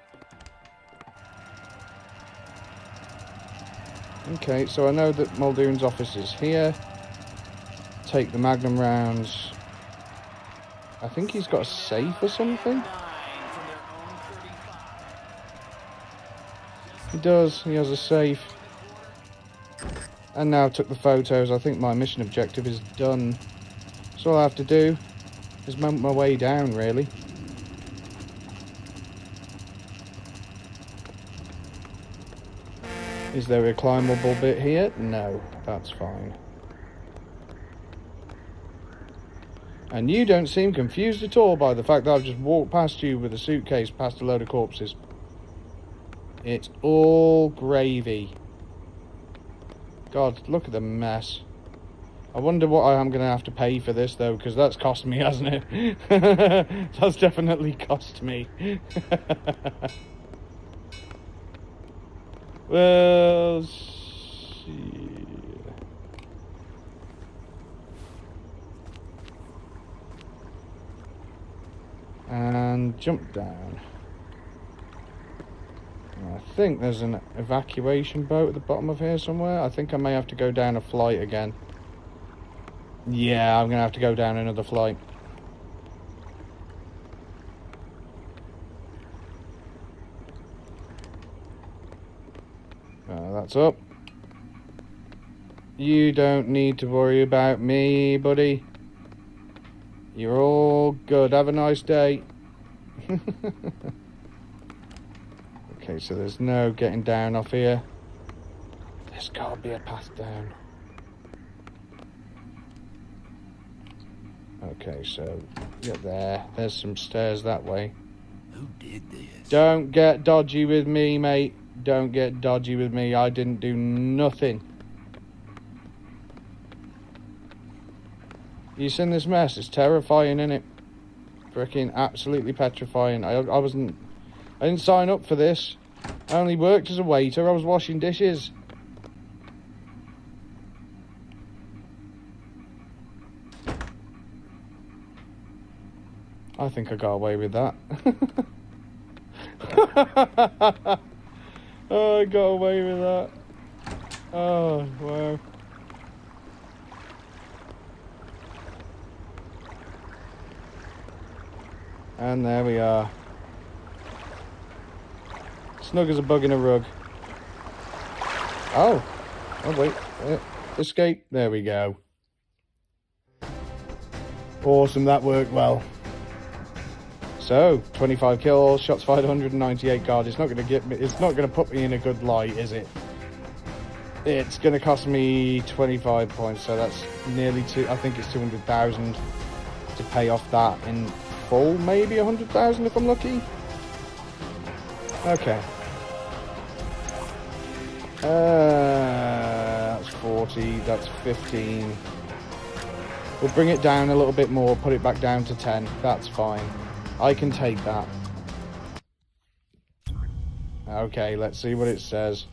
Okay, so I know that Muldoon's office is here. Take the Magnum rounds. I think he's got a safe or something. He does, he has a safe. And now took the photos. I think my mission objective is done. So all I have to do is mount my way down, really. Is there a climbable bit here? No, that's fine. And you don't seem confused at all by the fact that I've just walked past you with a suitcase past a load of corpses. It's all gravy. God, look at the mess. I wonder what I am going to have to pay for this, though, because that's cost me, hasn't it? That's definitely cost me. Well, see. And jump down. I think there's an evacuation boat at the bottom of here somewhere. I think I may have to go down a flight again. Yeah, I'm going to have to go down another flight. That's up. You don't need to worry about me, buddy. You're all good. Have a nice day. Okay, so there's no getting down off here. There's got to be a path down. Okay, so get there. There's some stairs that way. Who did this? Don't get dodgy with me, mate. Don't get dodgy with me. I didn't do nothing. You seen this mess? It's terrifying, innit? Freaking absolutely petrifying. I didn't sign up for this. I only worked as a waiter. I was washing dishes. I think I got away with that. Oh, I got away with that. Oh, wow. And there we are. Snug as a bug in a rug. Oh. Oh, wait. Escape. There we go. Awesome. That worked well. So, 25 kills, shots fired 198 guard. It's not going to get me. It's not going to put me in a good light, is it? It's going to cost me 25 points. So that's nearly I think it's 200,000 to pay off that in full. Maybe 100,000 if I'm lucky. Okay. That's 40. That's 15. We'll bring it down a little bit more. Put it back down to 10. That's fine. I can take that. Okay, let's see what it says.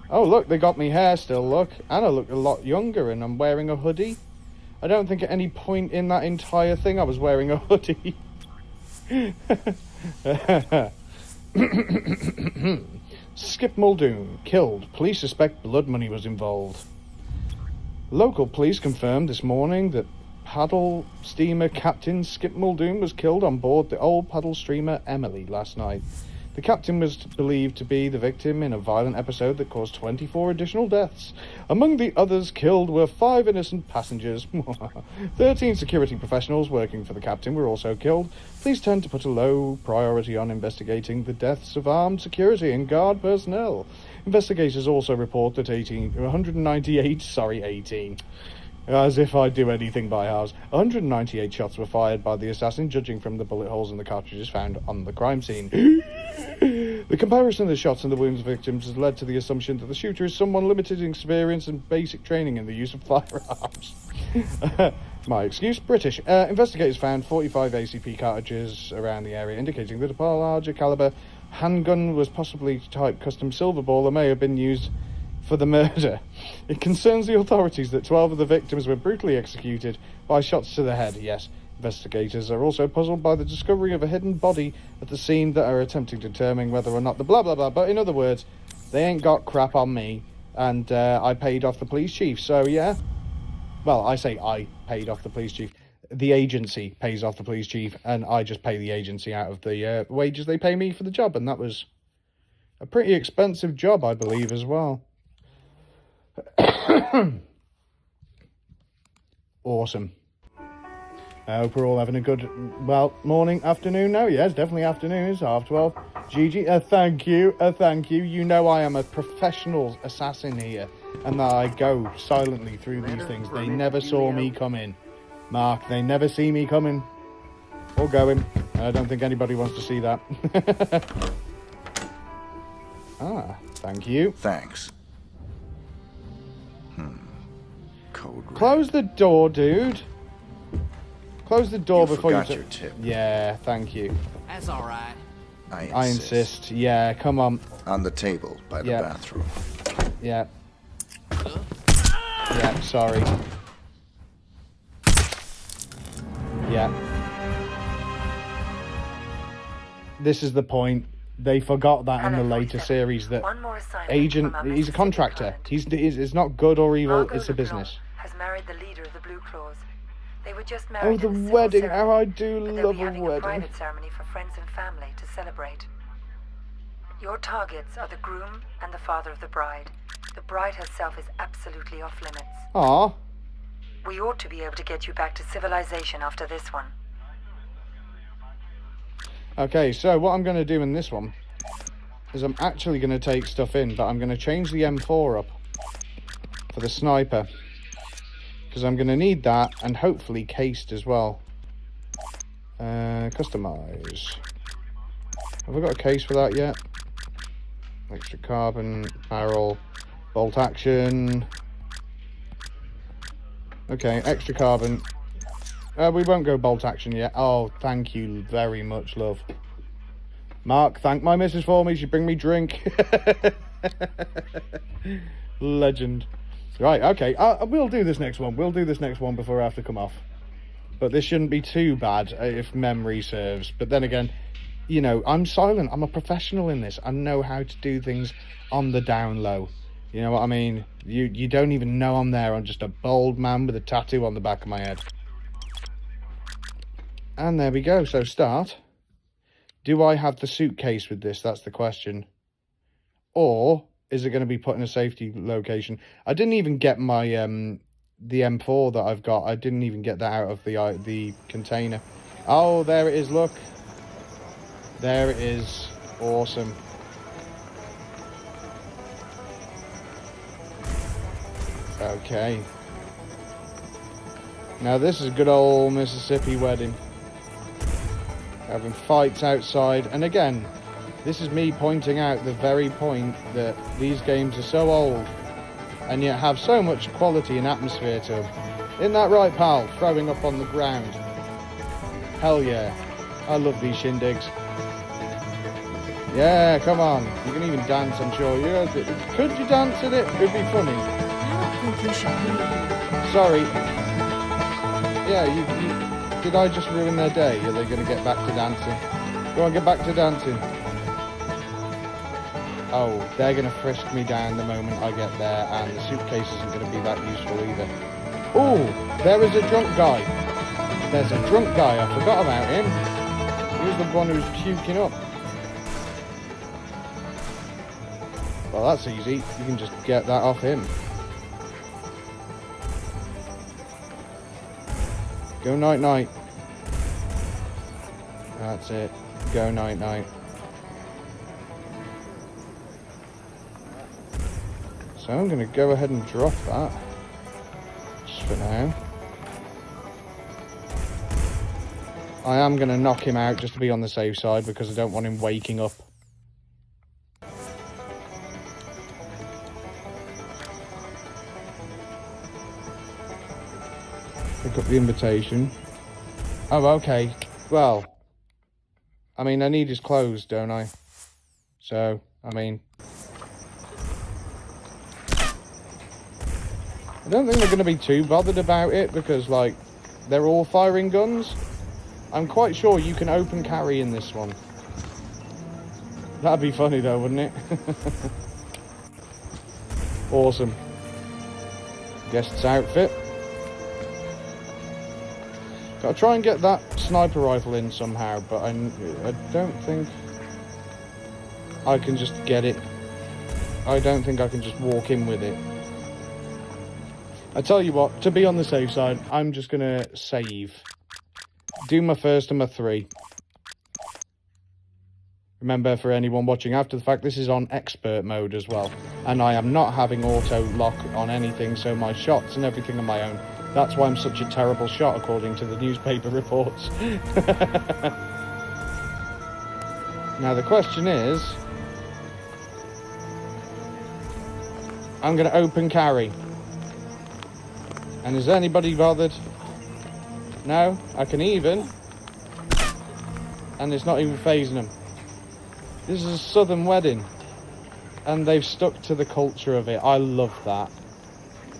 Oh, look, they got me hair still, look. And I look a lot younger, and I'm wearing a hoodie. I don't think at any point in that entire thing I was wearing a hoodie. Skip Muldoon, killed. Police suspect blood money was involved. Local police confirmed this morning that paddle steamer captain Skip Muldoon was killed on board the old paddle steamer Emily last night. The captain was believed to be the victim in a violent episode that caused 24 additional deaths. Among the others killed were 5 innocent passengers. 13 security professionals working for the captain were also killed. Police tend to put a low priority on investigating the deaths of armed security and guard personnel. Investigators also report that 18. As if I'd do anything by halves. 198 shots were fired by the assassin, judging from the bullet holes in the cartridges found on the crime scene. The comparison of the shots and the wounds of victims has led to the assumption that the shooter is someone limited in experience and basic training in the use of firearms. My excuse, British. Investigators found 45 ACP cartridges around the area, indicating that a larger caliber handgun was possibly type custom silver ball that may have been used for the murder. It concerns the authorities that 12 of the victims were brutally executed by shots to the head. Yes, investigators are also puzzled by the discovery of a hidden body at the scene that are attempting to determine whether or not the blah blah blah. But in other words, they ain't got crap on me. and I paid off the police chief. So yeah, well, I say I paid off the police chief. The agency pays off the police chief, and I just pay the agency out of the wages they pay me for the job, and that was a pretty expensive job, I believe, as well. Awesome. I hope we're all having a good, well, morning, afternoon now. Yes, definitely afternoon. It's 12:30. GG, thank you, thank you. You know I am a professional assassin here, and that I go silently through these things. They never saw me come in. Mark, they never see me coming or going. I don't think anybody wants to see that. Ah, thank you. Thanks. Code red. Close the door, dude. Close the door You before you... forgot your tip. Yeah, thank you. That's all right. I insist. Yeah, come on. On the table by the bathroom. Yeah. Yeah, sorry. Yeah. This is the point. They forgot that in the later series that Agent, he's a contractor. It's not good or evil, it's a business. Has married the leader of the Blue Claws. They were just married. Oh, the wedding! How I do love a wedding. A private ceremony for friends and family to celebrate. Your targets are the groom and the father of the bride. The bride herself is absolutely off limits. Ah. We ought to be able to get you back to civilization after this one. Okay, so what I'm going to do in this one is I'm actually going to take stuff in, but I'm going to change the M4 up for the sniper, because I'm going to need that, and hopefully cased as well. Customize. Have I got a case for that yet? Extra carbon, barrel, bolt action. Okay, extra carbon. We won't go bolt action yet. Oh, thank you very much, love. Mark, thank my missus for me. She bring me drink. Legend. Right, okay. We'll do this next one. We'll do this next one before I have to come off. But this shouldn't be too bad if memory serves. But then again, you know, I'm silent. I'm a professional in this. I know how to do things on the down low. You know what I mean? You don't even know I'm there. I'm just a bald man with a tattoo on the back of my head. And there we go. So start. Do I have the suitcase with this? That's the question. Or is it going to be put in a safety location? I didn't even get my the M4 that I've got. I didn't even get that out of the container. Oh, there it is. Look. There it is. Awesome. Okay. Now this is a good old Mississippi wedding. Having fights outside, and again, this is me pointing out the very point that these games are so old and yet have so much quality and atmosphere to them. Isn't that right, pal? Throwing up on the ground. Hell yeah. I love these shindigs. Yeah, come on. You can even dance, I'm sure. Could you dance in it? It'd be funny. I don't think you should be. Sorry. Yeah, did I just ruin their day? Are they going to get back to dancing? Go on, get back to dancing. Oh, they're going to frisk me down the moment I get there, and the suitcase isn't going to be that useful either. Oh, there is a drunk guy. There's a drunk guy. I forgot about him. He was the one who was puking up. Well, that's easy. You can just get that off him. Go night-night. That's it. Go night-night. So I'm going to go ahead and drop that. Just for now. I am going to knock him out just to be on the safe side because I don't want him waking up. Pick up the invitation. Oh, okay. Well, I mean, I need his clothes, don't I? So, I mean, I don't think they're going to be too bothered about it because, like, they're all firing guns. I'm quite sure you can open carry in this one. That'd be funny though, wouldn't it? Awesome. Guest's outfit. Gotta try and get that sniper rifle in somehow, but I don't think I can just get it. I don't think I can just walk in with it. I tell you what, to be on the safe side, I'm just gonna save. Do my first and my 3. Remember, for anyone watching after the fact, this is on expert mode as well. And I am not having auto lock on anything, so my shots and everything are my own. That's why I'm such a terrible shot, according to the newspaper reports. Now, the question is... I'm going to open carry. And is anybody bothered? No? I can even. And it's not even phasing them. This is a southern wedding. And they've stuck to the culture of it. I love that.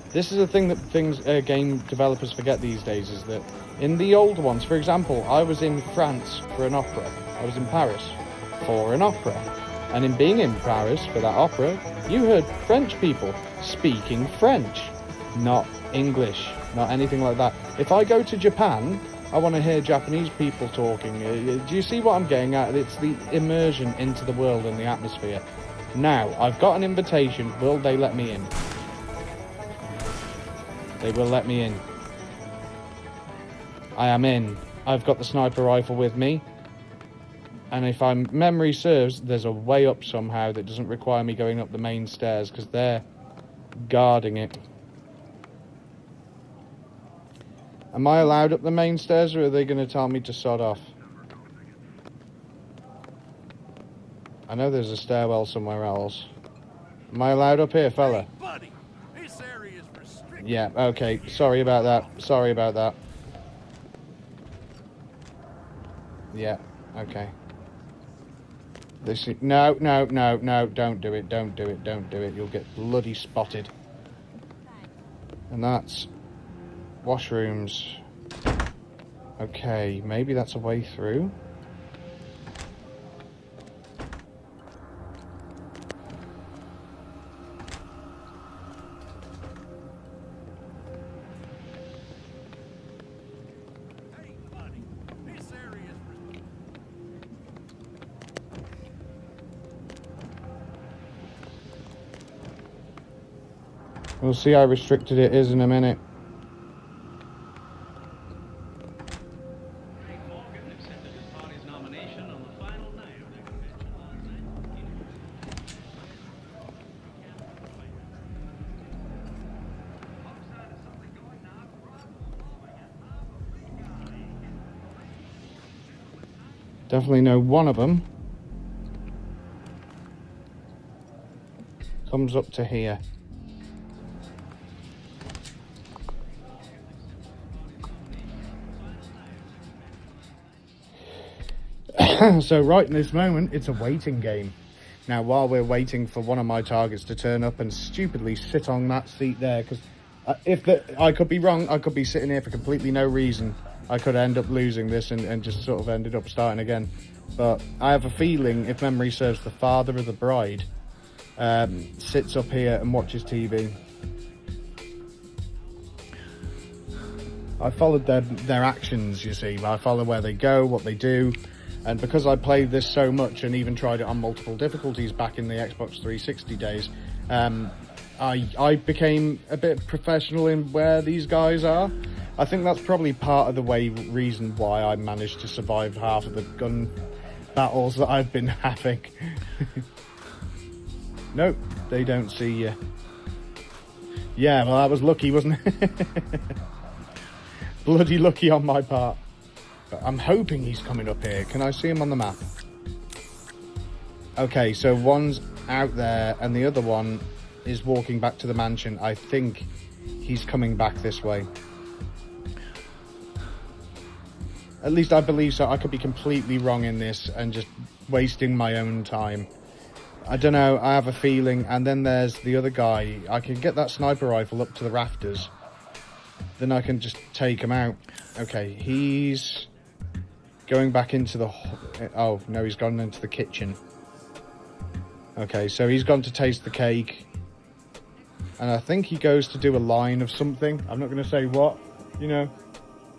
This is the thing that game developers forget these days, is that in the old ones, for example, I was in France for an opera. I was in Paris for an opera. And in being in Paris for that opera, you heard French people speaking French, not English, not anything like that. If I go to Japan, I want to hear Japanese people talking. Do you see what I'm getting at? It's the immersion into the world and the atmosphere. Now, I've got an invitation. Will they let me in? They will let me in. I am in. I've got the sniper rifle with me. And if memory serves, there's a way up somehow that doesn't require me going up the main stairs, because they're guarding it. Am I allowed up the main stairs, or are they going to tell me to sod off? I know there's a stairwell somewhere else. Am I allowed up here, fella? Hey, buddy, this area is restricted. Yeah, okay. Sorry about that. Sorry about that. Yeah, okay. No, don't do it, don't do it. You'll get bloody spotted. And that's washrooms. Okay, maybe that's a way through. Hey, buddy, this area is restricted. We'll see how restricted it is in a minute. Definitely know one of them comes up to here. So right in this moment, it's a waiting game. Now, while we're waiting for one of my targets to turn up and stupidly sit on that seat there, because I could be wrong, I could be sitting here for completely no reason. I could end up losing this and just sort of ended up starting again. But I have a feeling, if memory serves, the father of the bride sits up here and watches TV. I followed their actions, you see. I follow where they go, what they do. And because I played this so much and even tried it on multiple difficulties back in the Xbox 360 days, I became a bit professional in where these guys are. I think that's probably part of the reason why I managed to survive half of the gun battles that I've been having. Nope, they don't see you. Yeah, well, that was lucky, wasn't it? Bloody lucky on my part. But I'm hoping he's coming up here. Can I see him on the map? Okay, so one's out there and the other one is walking back to the mansion. I think he's coming back this way. At least I believe so. I could be completely wrong in this and just wasting my own time. I don't know. I have a feeling. And then there's the other guy. I can get that sniper rifle up to the rafters. Then I can just take him out. Okay, he's going back into the... Oh, no, he's gone into the kitchen. Okay, so he's gone to taste the cake. And I think he goes to do a line of something. I'm not going to say what, you know.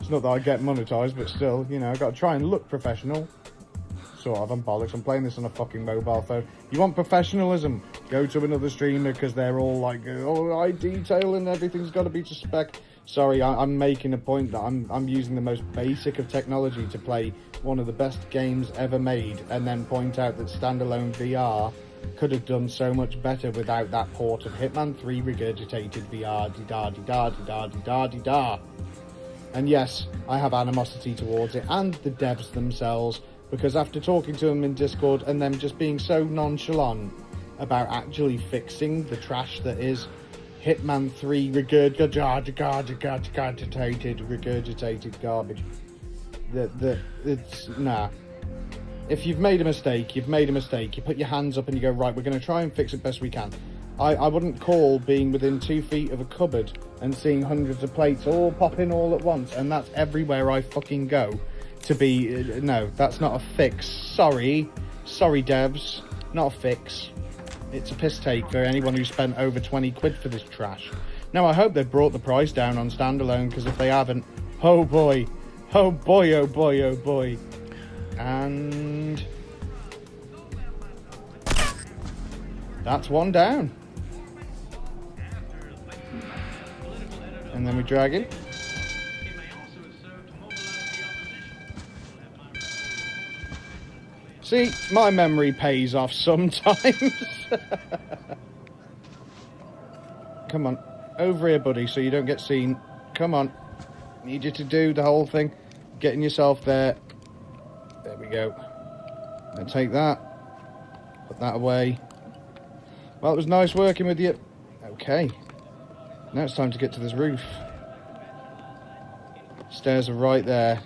It's not that I get monetized, but still, you know, I've got to try and look professional. Sort of, I'm bollocks. I'm playing this on a fucking mobile phone. You want professionalism? Go to another streamer, because they're all like, oh, eye detail and everything's got to be to spec. Sorry, I'm making a point that I'm using the most basic of technology to play one of the best games ever made, and then point out that standalone VR could have done so much better without that port of Hitman 3 regurgitated VR, di-da-di-da-di-da-di-da-di-da. And yes, I have animosity towards it, and the devs themselves, because after talking to them in Discord and them just being so nonchalant about actually fixing the trash that is Hitman 3 regurgitated garbage. It's, nah. If you've made a mistake, you've made a mistake. You put your hands up and you go, right, we're going to try and fix it best we can. I wouldn't call being within 2 feet of a cupboard and seeing hundreds of plates all pop in all at once, and that's everywhere I fucking go, to be, no, that's not a fix. Sorry devs, not a fix. It's a piss take for anyone who spent over 20 quid for this trash. Now, I hope they've brought the price down on standalone, because if they haven't, oh boy, oh boy, oh boy, oh boy. And that's one down. And then we drag him. See, my memory pays off sometimes. Come on, over here, buddy, so you don't get seen. Come on. Need you to do the whole thing. Getting yourself there. There we go. Then take that. Put that away. Well, it was nice working with you. Okay. Now it's time to get to this roof. Stairs are right there.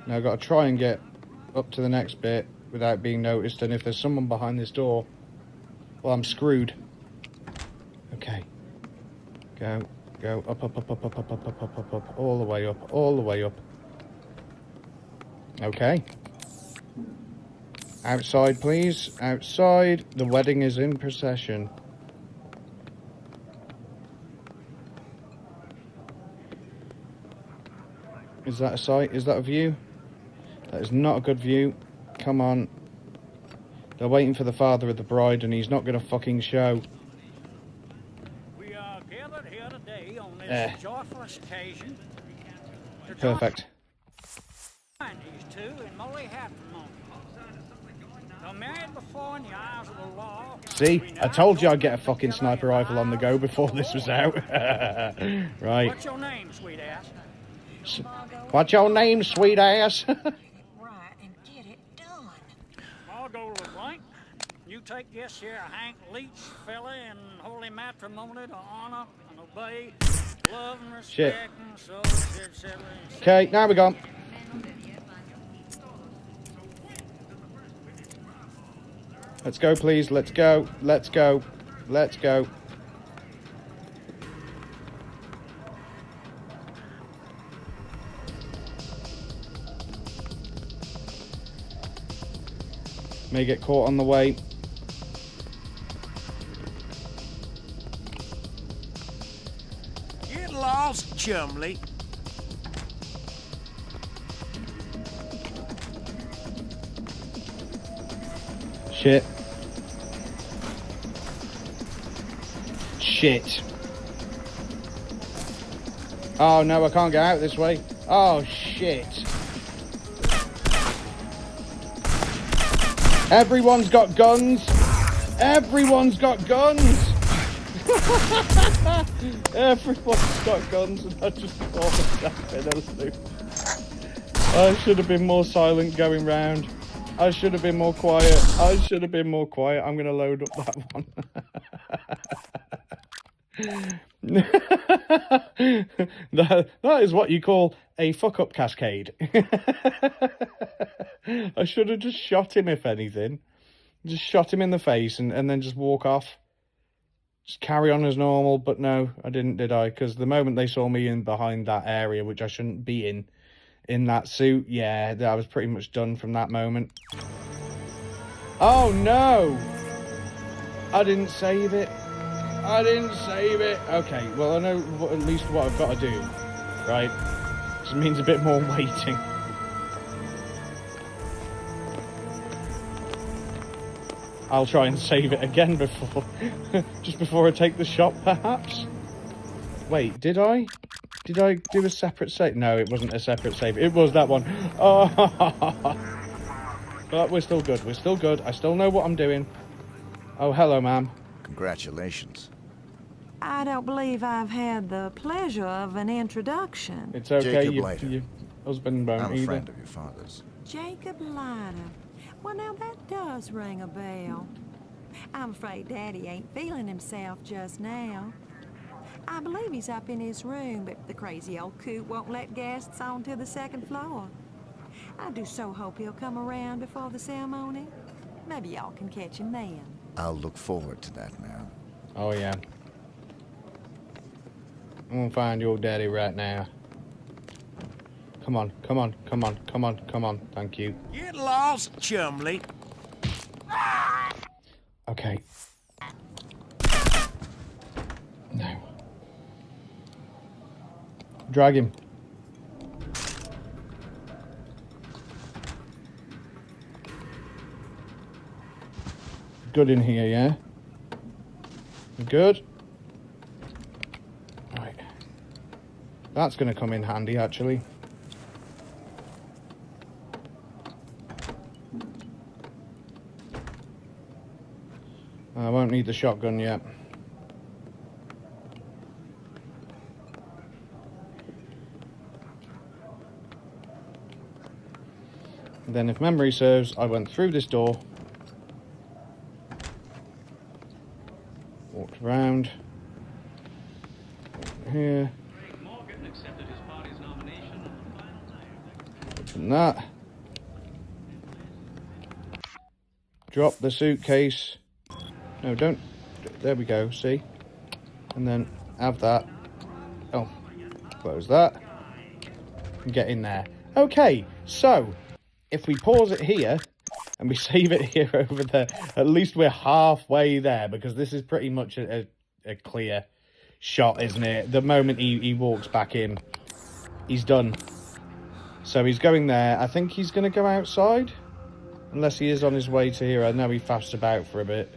Now I've got to try and get up to the next bit without being noticed, and if there's someone behind this door, well, I'm screwed. Okay. Go. Up, all the way up, all the way up. Okay. Outside, please. Outside. The wedding is in procession. Is that a sight? Is that a view? That is not a good view. Come on. They're waiting for the father of the bride, and he's not going to fucking show. We are gathered here today on this joyful occasion. Perfect. These two in Molly Hatton. They're married before in the eyes of the law. See, I told you I'd get a fucking sniper rifle on the go before this was out. Right. What's your name, sweet ass? What's your name, sweet ass? Right, and get it done. Margot LeBlanc. You take this here Hank Leach fella in holy matrimony to honor and obey, love and respect. Shit. And so, etc. Okay, now we're gone. Let's go, please. Let's go. Let's go. Let's go. May get caught on the way. Get lost, Chumley. Shit. Shit. Oh no, I can't get out this way. Oh shit. Everyone's got guns. Everyone's got guns. Everyone's got guns, and I just thought I should have been more silent going round. I should have been more quiet. I should have been more quiet. I'm going to load up that one. that is what you call a fuck-up cascade. I should have just shot him, if anything. Just shot him in the face and then just walk off. Just carry on as normal. But no, I didn't, did I? Because the moment they saw me in behind that area, which I shouldn't be in that suit, yeah, I was pretty much done from that moment. Oh no! I didn't save it. I didn't save it. Okay, well, I know at least what I've got to do, right? This means a bit more waiting. I'll try and save it again before, just before I take the shot, perhaps. Wait, did I? Did I do a separate save? No, it wasn't a separate save. It was that one. Oh, but we're still good. We're still good. I still know what I'm doing. Oh, hello, ma'am. Congratulations. I don't believe I've had the pleasure of an introduction. It's okay. Jacob Your Leiter. husband won't I'm a either. friend of your father's. Jacob Leiter. Well, now that does ring a bell. I'm afraid Daddy ain't feeling himself just now. I believe he's up in his room, but the crazy old coot won't let guests onto the second floor. I do so hope he'll come around before the ceremony. Maybe y'all can catch him then. I'll look forward to that, ma'am. Oh, yeah. I'm gonna find your daddy right now. Come on, come on, come on, come on, come on. Thank you. Get lost, Chumley. Okay. No. Drag him. Good in here, yeah? Good? Right. That's going to come in handy, actually. I won't need the shotgun yet. Then, if memory serves, I went through this door, walked around here, open that, drop the suitcase. No, don't. There we go, see? And then have that. Oh, close that. And get in there. Okay, so if we pause it here and we save it here over there, at least we're halfway there, because this is pretty much a clear shot, isn't it? The moment he walks back in, he's done. So he's going there. I think he's going to go outside, unless he is on his way to here. I know he fasts about for a bit.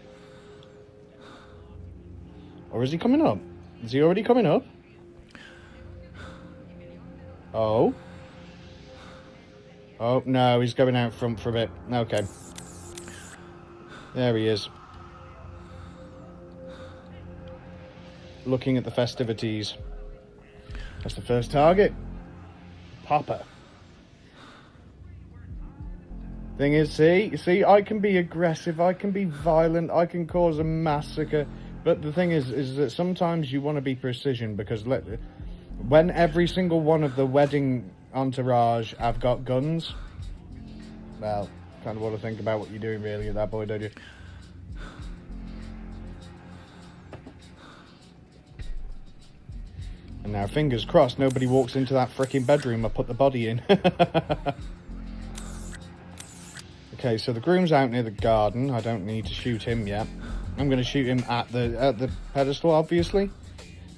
Or is he coming up? Is he already coming up? Oh. Oh, no, he's going out front for a bit. Okay. There he is. Looking at the festivities. That's the first target. Papa. Thing is, see, I can be aggressive, I can be violent, I can cause a massacre. But the thing is that sometimes you want to be precision, because when every single one of the wedding entourage have got guns, well, kind of want to think about what you're doing really at that point, don't you? And now, fingers crossed, nobody walks into that frickin' bedroom I put the body in. Okay, so the groom's out near the garden. I don't need to shoot him yet. I'm going to shoot him at the pedestal, obviously.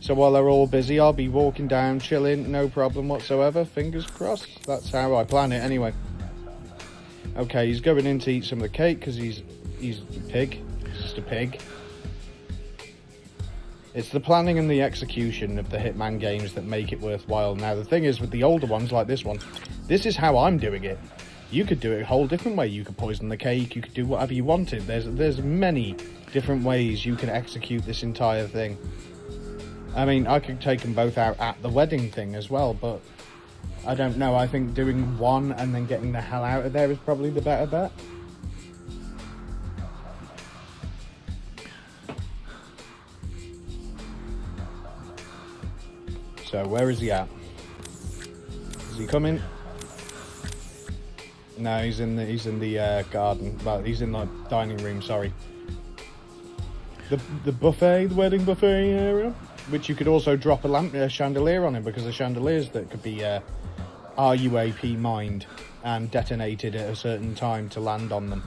So while they're all busy, I'll be walking down, chilling, no problem whatsoever. Fingers crossed. That's how I plan it, anyway. Okay, he's going in to eat some of the cake because he's a pig. He's just a pig. It's the planning and the execution of the Hitman games that make it worthwhile. Now, the thing is, with the older ones like this one, this is how I'm doing it. You could do it a whole different way. You could poison the cake. You could do whatever you wanted. There's many different ways you can execute this entire thing. I mean, I could take them both out at the wedding thing as well, but I don't know. I think doing one and then getting the hell out of there is probably the better bet. So, where is he at? Is he coming? No, he's in the garden. Well, he's in the dining room. Sorry. The buffet, the wedding buffet area, which you could also drop a chandelier on him, because the chandeliers that could be RUAP mined and detonated at a certain time to land on them.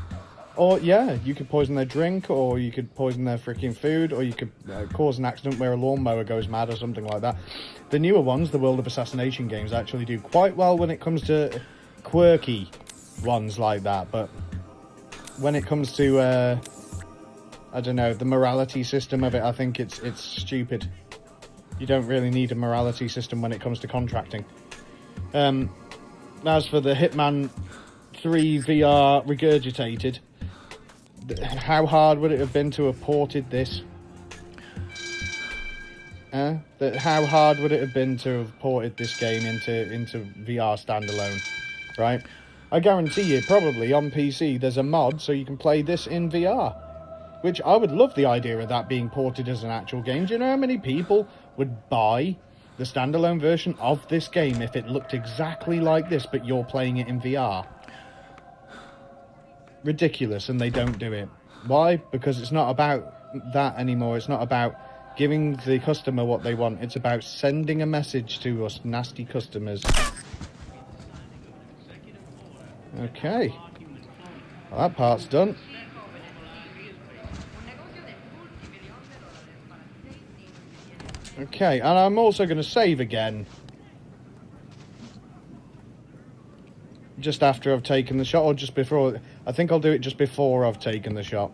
Or, yeah, you could poison their drink, or you could poison their freaking food, or you could cause an accident where a lawnmower goes mad or something like that. The newer ones, the World of Assassination games, actually do quite well when it comes to quirky ones like that. But when it comes to, I don't know, the morality system of it, I think it's stupid. You don't really need a morality system when it comes to contracting. As for the Hitman 3 VR regurgitated, how hard would it have been to have ported this? How hard would it have been to have ported this game into VR standalone, right? I guarantee you, probably on PC, there's a mod so you can play this in VR. Which I would love the idea of that being ported as an actual game. Do you know how many people would buy the standalone version of this game if it looked exactly like this, but you're playing it in VR? Ridiculous, and they don't do it. Why? Because it's not about that anymore. It's not about giving the customer what they want. It's about sending a message to us nasty customers. Okay. Well, that part's done. Okay, and I'm also going to save again. Just after I've taken the shot, or just before. I think I'll do it just before I've taken the shot.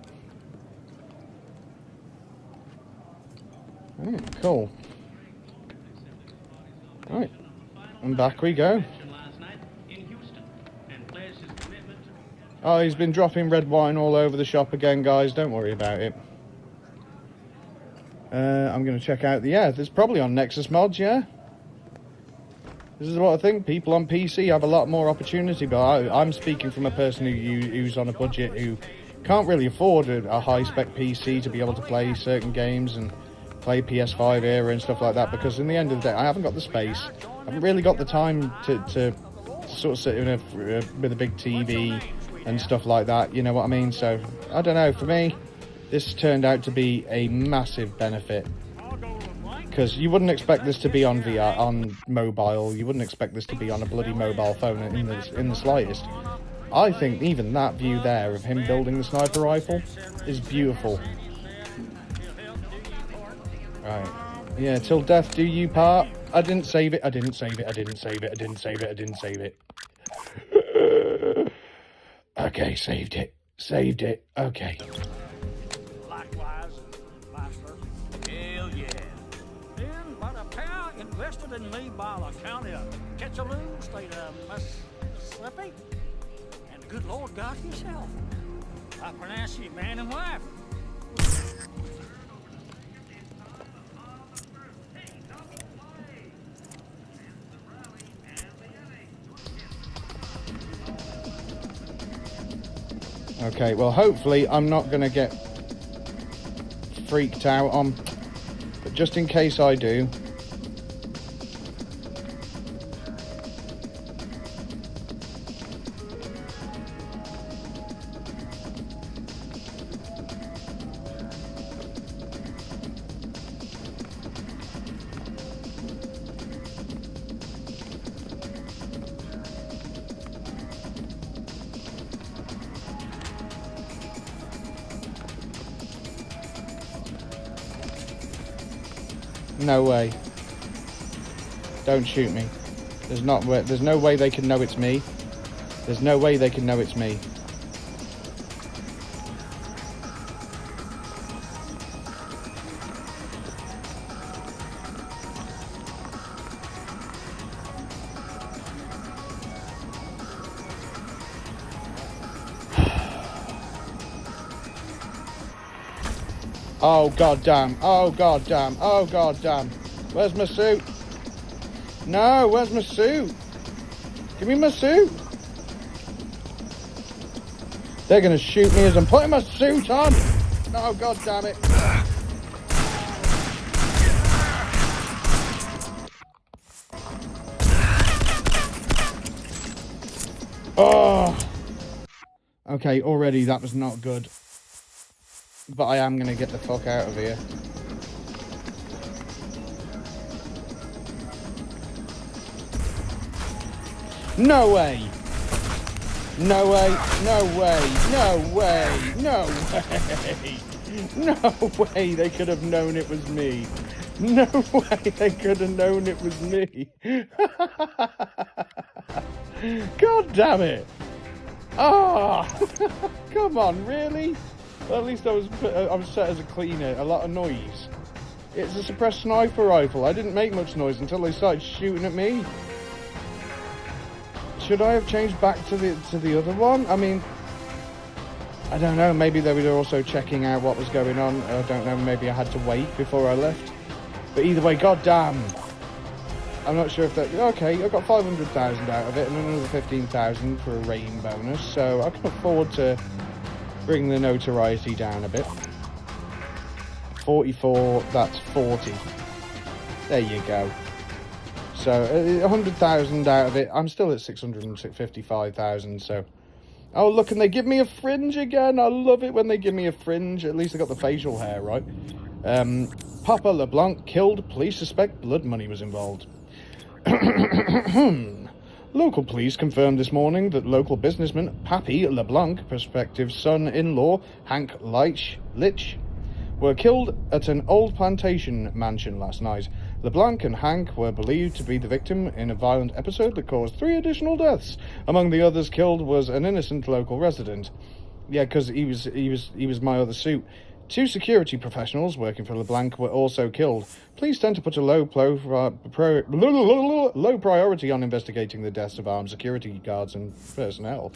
Right, cool. Right, and back we go. Oh, he's been dropping red wine all over the shop again, guys. Don't worry about it. I'm going to check out the... Yeah, there's probably on Nexus mods, yeah? This is what I think. People on PC have a lot more opportunity, but I'm speaking from a person who's on a budget, who can't really afford a high-spec PC to be able to play certain games and play PS5 era and stuff like that, because in the end of the day, I haven't got the space. I haven't really got the time to sort of sit with a big TV and stuff like that, you know what I mean? So, I don't know, for me, this turned out to be a massive benefit. Because you wouldn't expect this to be on VR, on mobile. You wouldn't expect this to be on a bloody mobile phone in the slightest. I think even that view there of him building the sniper rifle is beautiful. Right. Yeah, till death do you part. I didn't save it, I didn't save it, I didn't save it, I didn't save it, I didn't save it. Okay, saved it. Saved it. Okay. Likewise, vice versa. Hell yeah. Then, but a pair invested in me by the county of Ketchaloo, state of Mississippi. And the good Lord God himself. I pronounce you man and wife. Okay, well, hopefully I'm not going to get freaked out on, but just in case I do. No way. Don't shoot me. There's no way they can know it's me. There's no way they can know it's me. Oh goddamn, oh goddamn, oh goddamn. Where's my suit? No, where's my suit? Give me my suit. They're gonna shoot me as I'm putting my suit on. Oh goddamn it. Oh. Okay, already that was not good. But I am going to get the fuck out of here. No way! No way, no way, no way, no way. No way they could have known it was me. No way they could have known it was me. God damn it. Ah, oh, come on, really? Well, at least I was set as a cleaner. A lot of noise. It's a suppressed sniper rifle. I didn't make much noise until they started shooting at me. Should I have changed back to the other one? I mean, I don't know. Maybe they were also checking out what was going on. I don't know. Maybe I had to wait before I left. But either way, goddamn. I'm not sure if that... Okay, I got 500,000 out of it and another 15,000 for a rain bonus. So I can afford to bring the notoriety down a bit. 44, that's 40. There you go. So 100,000 out of it. I'm still at 655,000, so... Oh, look, and they give me a fringe again. I love it when they give me a fringe. At least I got the facial hair right. Papa LeBlanc killed. Police suspect blood money was involved. Local police confirmed this morning that local businessman Pappy LeBlanc, prospective son-in-law Hank Lich, were killed at an old plantation mansion last night. LeBlanc and Hank were believed to be the victim in a violent episode that caused 3 additional deaths. Among the others killed was an innocent local resident. Yeah, because he was my other suit. 2 security professionals working for LeBlanc were also killed. Police tend to put a low priority on investigating the deaths of armed security guards and personnel.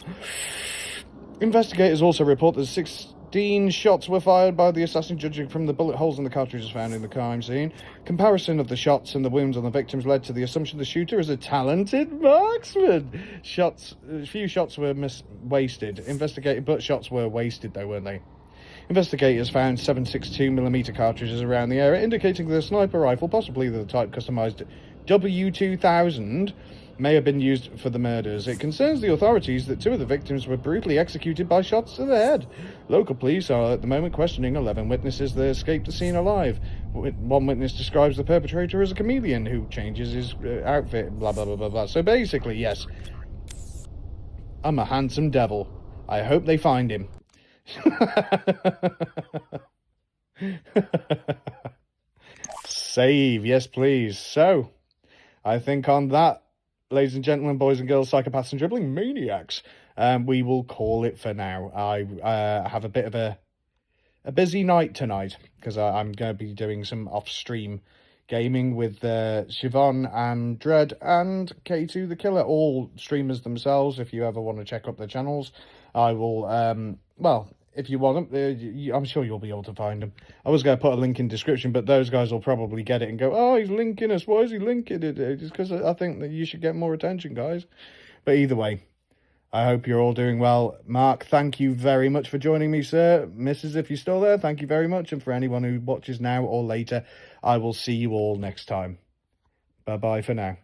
Investigators also report that 16 shots were fired by the assassin, judging from the bullet holes in the cartridges found in the crime scene. Comparison of the shots and the wounds on the victims led to the assumption the shooter is a talented marksman. A few shots were wasted. But shots were wasted though, weren't they? Investigators found 7.62mm cartridges around the area, indicating that a sniper rifle, possibly the type customized W2000, may have been used for the murders. It concerns the authorities that 2 of the victims were brutally executed by shots to the head. Local police are at the moment questioning 11 witnesses that escaped the scene alive. One witness describes the perpetrator as a chameleon who changes his outfit, blah, blah, blah, blah, blah. So basically, yes, I'm a handsome devil. I hope they find him. Save, yes please. So, I think on that, ladies and gentlemen, boys and girls, psychopaths and dribbling maniacs, we will call it for now. I have a bit of a busy night tonight, because I'm going to be doing some off-stream gaming with Siobhan and Dread and K2 the Killer, all streamers themselves. If you ever want to check up their channels, I will, well, if you want them, I'm sure you'll be able to find them. I was going to put a link in description, but those guys will probably get it and go, oh, he's linking us. Why is he linking it? It's because I think that you should get more attention, guys. But either way, I hope you're all doing well. Mark, thank you very much for joining me, sir. Mrs., if you're still there, thank you very much. And for anyone who watches now or later, I will see you all next time. Bye-bye for now.